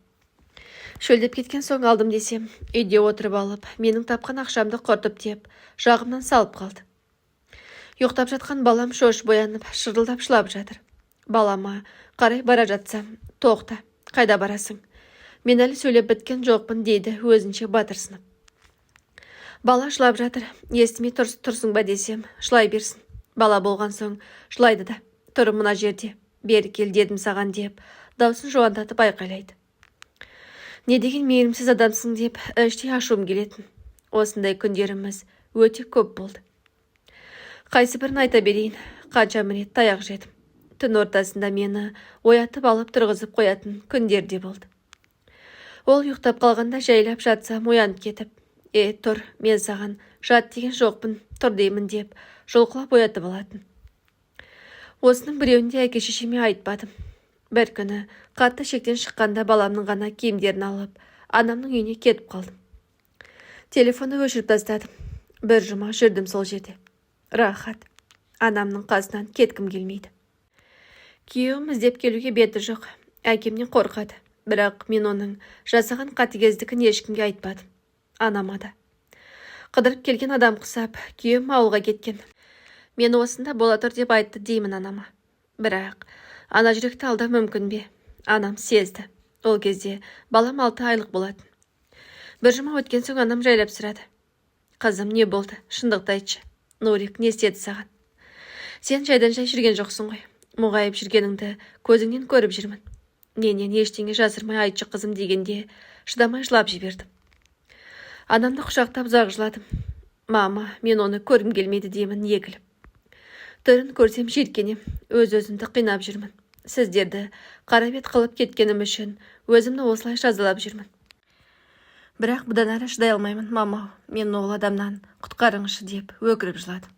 Шөлдеп кеткен соң алдым десем, үйде отырып алып, менің тапқан ақшамды құртып деп, жағымнан салып қалды. Ұйықтап жатқан балам шош боянып, шырылдап жылап жатыр. Балама қарай бара жатсам, тоқта, қайда барасың? Мен әлі сөйлеп біткен жоқпын дейді өзінше батырсынып. Бала жылап жатыр, естімей тұрсың ба десем, жылай берсін. Бала болған соң жылайды да, тұрып мына жерде, Бері кел дедім саған деп, даусын жуандатып айқайлайды. Не деген мейірімсіз адамсың деп іштей ашуым келетін. Осындай күндеріміз өте көп болды. Қайсы бірін айта берейін, қаншама рет таяқ жедім. Түн ортасында мені оятып алып тұрғызып қоятын күндер де болды. Ол ұйықтап қалғанда жайлап жатсам оянып кетіп, тұр, мен саған жат деген жоқпын, тұр деймін деп жұлқылап оятып алатын. Осының біреуінде әке-шешеме айтпадым. Бір күні қатты шектен шыққанда баламның ғана киімдерін алып, анамның үйіне кетіп қалдым. Телефонды өшіріп тастадым. Бір жұма жүрдім сол жерде. Рахат. Анамның қасынан кеткім келмейді. Күйеуім іздеп келуге беті жоқ. Әкемнен қорқады. Бірақ мен оның жасаған қатыгездігін ешкімге айтпадым. Анама да. Қыдырып келген адам құсап, күйеуім ауылға кеткен. Мен осында бола тұр деп айтты деймін анама. Бірақ ана жүректі алдау мүмкін бе? Анам сезді. Ол кезде балам 6 айлық болатын. Бір жұма өткен соң анам жайлап сұрады. Қызым, не болды? Шындықты айтшы. Нурик не істеді саған? Сен жайдан жай жүрген жоқсың ғой. Мұғайып жүргеніңді көзіңнен көріп жүрмін. Менен ештеңе жасырмай айтшы қызым дегенде шыдамай жылап жібердім. Анамды құшақтап ұзақ жыладым. Мама, мен оны көргім келмейді деймін егіліп. Түрін көрсем жиіркенем, өз-өзімді қинап жүрмін. Сіздерді қара бет қылып кеткенім үшін өзімді осылай жазалап жүрмін. Бірақ бұдан әрі шыдай алмаймын, мама, мен ол адамнан құтқарыңызшы деп өкіріп жыладым.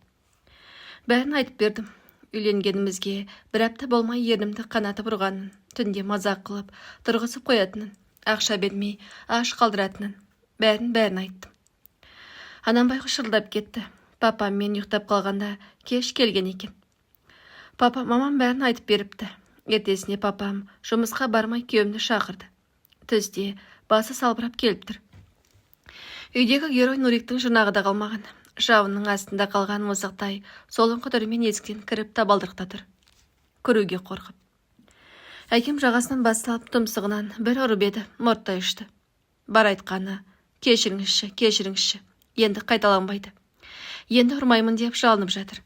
Бәрін айтып бердім. Үйленгенімізге бір апта болмай ернімді қанатып ұрғанын, түнде мазақ қылып, тұрғызып қоятынын, ақша бермей, аш қалдыратынын, бәрін айттым. Анам байқұс шырылдап кетті. Папам мен ұйықтап қалғанда кеш келген екен. Мамам бәрін айтып беріпті. Ертесіне папам жұмысқа бармай күйеуімді шақырды. Түсте басы салбырап келіп тұр. Үйдегі герой Нуриктің жұрнағы да қалмаған. Жауынның астында қалған мысықтай солыңқы түрімен есіктен кіріп табалдырықта тұр. Кіруге қорқып. Әкем жағасынан бас салып тұмсығынан бір ұрып еді, мұрттай ұшты. Бар айтқаны, кешіріңізші, енді қайталанбайды. Енді ұрмаймын деп жалынып жатыр.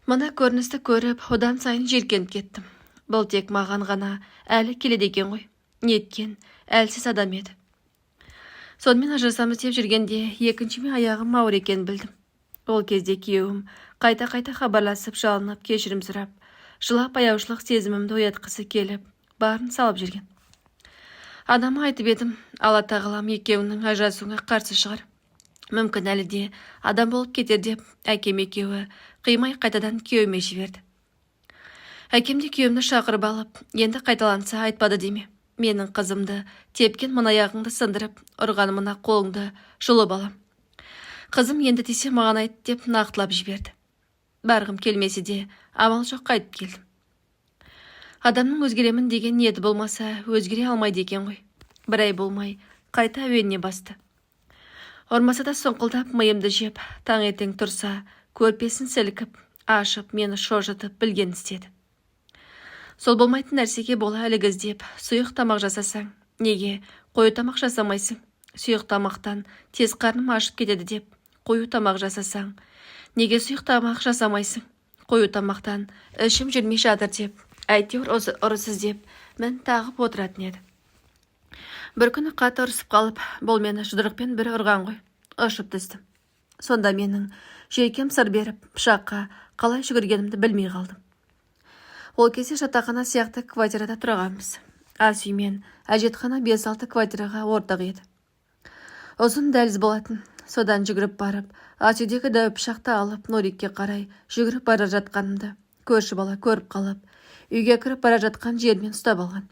Мына көріністі көріп, одан сайын жиіркеніп кеттім. Бұл тек маған ғана әлі келеді екен ғой. Неткен әлсіз адам еді. Сонымен ажырасамыз деп жүргенде екіншіме аяғым ауыр екенін білдім. Ол кезде күйеуім қайта хабарласып жалынып кешірім сұрап, жылап аяушылық сезімімді оятқысы келіп, барын салып жүрген. Анама айтып едім, Алла тағалам екеуінің ажырасуына қарсы шығар. Мүмкін әлі де адам болып кетер деп, әкем екеуі қимай қайтадан күйеуіме жіберді. Әкемде күйеуімді шақырып алып, енді қайталанса айтпады деме. Менің қызымды тепкен мына аяғыңды сындырып, ұрған мына қолыңды жұлып алам. Қызым енді тисе маған айт деп нақтылап жіберді. Барғым келмесе де амал жоқ қайтып келдім. Адамның өзгеремін деген ниеті болмаса, өзгере алмайды екен ғой. Бір ай болмай қайта әуеніне басты. Ұрмаса да сұңқылдап миымды жеп, таңертең тұрса, көрпесін сілкіп, ашып, мені шошытып білген істеді. Сол болмайтын нәрсеге бола әлгі іздеп, сұйық тамақ жасасаң, неге қою тамақ жасамайсың? Сұйық тамақтан тез қарным ашып кетеді деп, қою тамақ жасасаң, неге сұйық тамақ жасамайсың? Қою тамақтан ішім жүрмей жатыр деп, әйтеуір ұрысыз деп, мен тағып отыратын еді. Бір күні қатты ұрысып қалып, бұл мені жұдырықпен бір ұрған ғой, ұшып түстім. Сонда менің жүйкем сыр беріп, пышаққа қалай жүгіргенімді білмей қалдым. Ол кезде жатақхана сияқты квартирада тұрғанбыз. Ас үй мен әжетхана 5-6 квартираға ортақ еді. Ұзын дәліз болатын. Содан жүгіріп барып, ас үйдегі дәу пышақты алып, Нурикке қарай жүгіріп бара жатқанымды көрші бала көріп қалып, үйге кіріп бара жатқан жермен ұстап алған.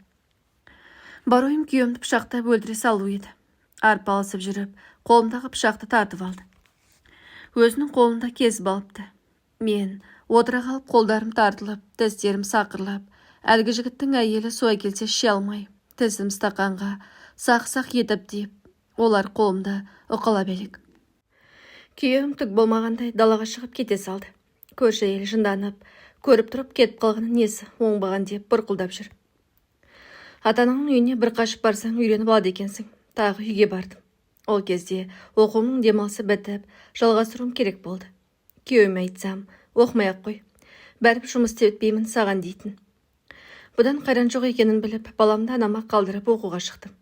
Бар ойым күйеуімді пышақтап өлтіре салу еді. Арпалысып жүріп, қолымдағы пышақты тартып алды. Өзінің қолында кесіп алыпты. Мен отыра қалып қолдарым тартылып, тістерім сақырлап, әлгі жігіттің әйелі суға келсе іше алмай, тісім стақанға сақ-сақ етіп дейіп, олар қолымда ұқалап әлек. Күйеуім түк болмағандай далаға шығып кете салды. Көрші әйел жынданып, көріп тұрып кетіп қалғаны несі оңбаған деп бұрқылдап жүр. Ата-анаңның үйіне бір қашып барсаң үйреніп алады екенсің. Тағы үйге бардым. Ол кезде оқуымның демалысы бітіп, жалғастыруым керек болды. Күйеуіме айтсам, оқымай-ақ қой. Бәріп жұмыс істетпеймін саған дейтін. Бұдан қайран жоқ екенін біліп, баламды анама қалдырып оқуға шықтым.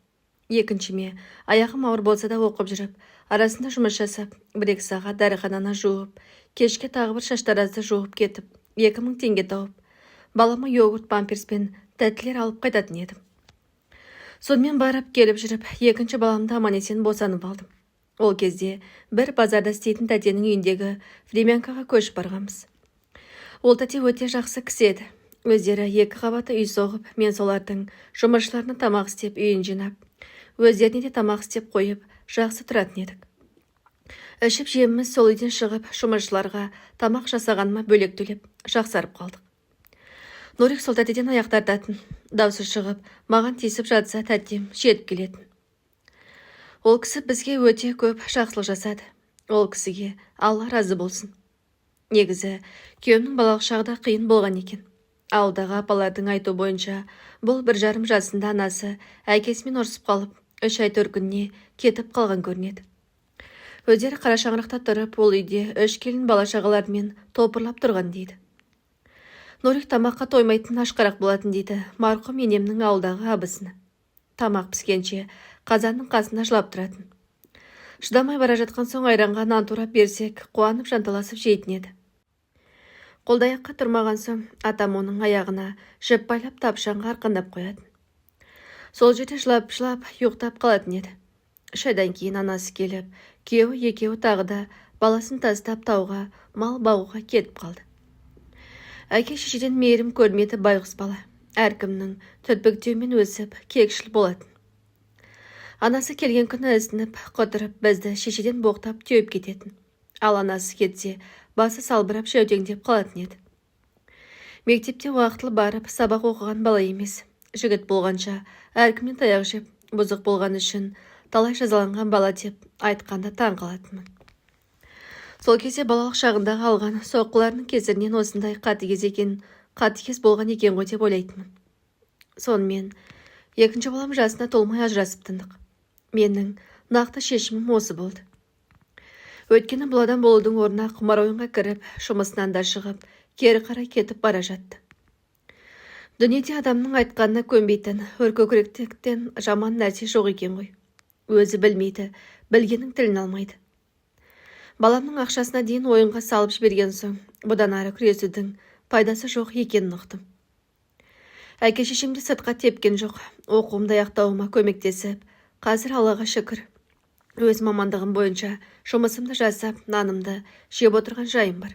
Екіншіме, аяғым ауыр болса да оқып жүріп, арасында жұмыс жасап, 1-2 сағат дәріхананы жуып, кешке тағы бір шаштаразды жуып кетіп, 2000 теңге тауып, балама йогурт, памперс пен тәттілер алып қайтатын едім. Сонымен барып келіп жүріп, екінші баламды аман-есен босанып алдым. Ол кезде бір базарда істейтін тәтенің үйіндегі времянкаға көшіп барғанбыз. Ол тәте өте жақсы кісі еді. Өздері 2 қабатты үй соғып, мен солардың жұмысшыларына тамақ істеп, үйін жинап, өздеріне де тамақ істеп қойып, жақсы тұратын едік. Ішіп жеміміз сол үйден шығып, жұмысшыларға тамақ жасағаныма бөлек төлеп, жақсарып қалдық. Нұрик сол тәтеден аяқ тартатын, даусы шығып, маған тиісіп жатса тәтем жетіп келетін. Ол кісі бізге өте көп жақсылық жасады. Ол кісіге Алла разы болсын. Негізі, күйеуімнің балалық шағда қиын болған екен. Ауылдағы апалардың айту бойынша, бұл 1,5 жасында анасы әкесімен ұрсып қалып, 3 ай төркініне кетіп қалған көрінеді. Өздері қара шаңырақта тұрып, ол үйде 3 келін бала шағаларымен топырлап тұрған дейді. Нұрик тамаққа тоймайтын ашқарақ болатын дейді марқұм енемнің ауылдағы абысыны. Тамақ піскенше қазанның қасында жылап тұратын. Шыдамай бара жатқан соң айранға нан турап берсек, қуанып жанталасып жейтін еді. Қолдаяққа тұрмаған соң, атам оның аяғына жіп байлап тапшанға арқандап қоятын. Сол жерде жылап-жылап, ұйықтап қалатын еді. Шайдан кейін анасы келіп, күйеуі екеуі тағы да баласын тастап тауға мал бағуға кетіп қалды. Әке шешеден мейірім көрмеді байғұс бала. Әркімнің түртпектеумен өсіп, кекшіл болатын. Анасы келген күні ісініп, қотырып, бізді шешеден боқтап теуіп кететін. Ал анасы кетсе, басы салбырап жәутеңдеп қалатын еді. Мектепте уақытылы барып, сабақ оқыған бала емес. Жігіт болғанша, әркімнен таяқ жеп, бұзық болған үшін талай жазаланған бала деп айтқанда таң қалатынмын. Сол кезде балалық шағындағы алған соққыларының кесірінен осындай қатыгез болған екен ғой деп ойлайтынмын. Сонымен, екінші балам жасына толмай ажырасып тындық. Менің нақты шешімім осы болды. Өйткені бұл адам болудың орнына құмар ойынға кіріп, жұмысынан да шығып, кері қарай кетіп бара жатты. Дүниеде адамның айтқанына көнбейтін, өркөкіректіктен жаман нәрсе жоқ екен ғой. Өзі білмейді, білгенің тілін алмайды. Баламның ақшасына дейін ойынға салып жіберген соң, бұдан ары күресудің пайдасы жоқ екенін ұқтым. Әке шешемде сыртқа тепкен жоқ, оқуымды аяқтауыма көмектесіп, қазір Аллаға шүкір, өз мамандығым бойынша жұмысымды жасап, нанымды жеп отырған жайым бар.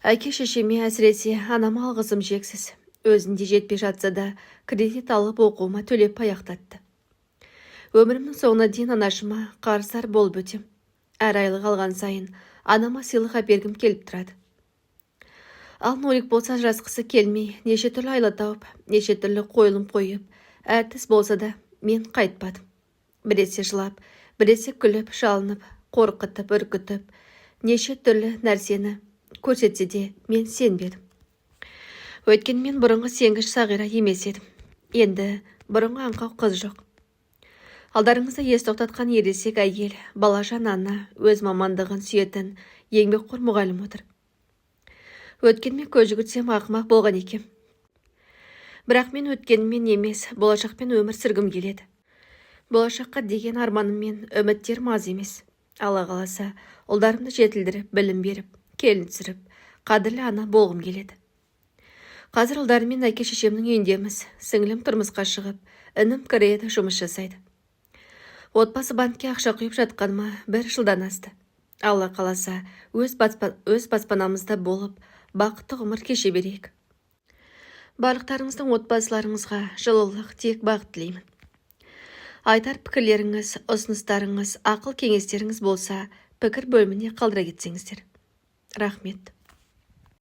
Әке шешеме, әсіресе анама алғысым шексіз. Өзінде жетпей жатса да, кредит алып оқуыма төлеп аяқтатты. Өмірімнің соңына дейін анашыма қарыздар болып өтем. Әр айлық алған сайын анама сыйлық әпергім келіп тұрады. Ал Нұрик болса жасқысы келмей, неше түрлі айла тауып, неше түрлі қойылым қойып, әртіс болса да мен қайтпадым. Біресе жылап, біресе күліп, жалынып, қорқытып, үркітіп, неше түрлі нәрсені көрсетсе де мен сенбедім. Өйткені мен бұрынғы сенгіш Сағира емес едім. Енді бұрынғы аңқау қыз жоқ. Алдарыңызда ес тоқтатқан ересек әйел, балажан ана, өз мамандығын сүйетін еңбекқор мұғалім отыр. Өткенмен көз жүгіртсем ақымақ болған екем. Бірақ мен өткеніммен емес, болашақпен өмір сүргім келеді. Болашаққа деген арманым мен үміттерім аз емес. Алла қаласа, ұлдарымды жетілдіріп, білім беріп, келін түсіріп, қадірлі ана болғым келеді. Қазір ұлдарымен әке шешемнің үйіндеміз. Сіңілім тұрмысқа шығып, інім Кореяда жұмыс жасайды. Отбасы банкке ақша құйып жатқаныма 1 жылдан асты. Алла қаласа, өз баспанамызда болып, бақытты ғұмыр кеше берейік. Барлықтарыңыздың отбасыларыңызға жылылық, тек бақыт тілеймін. Айтар пікірлеріңіз, ұсыныстарыңыз, ақыл кеңестеріңіз болса, пікір бөліміне қалдыра кетсеңіздер. Рахмет.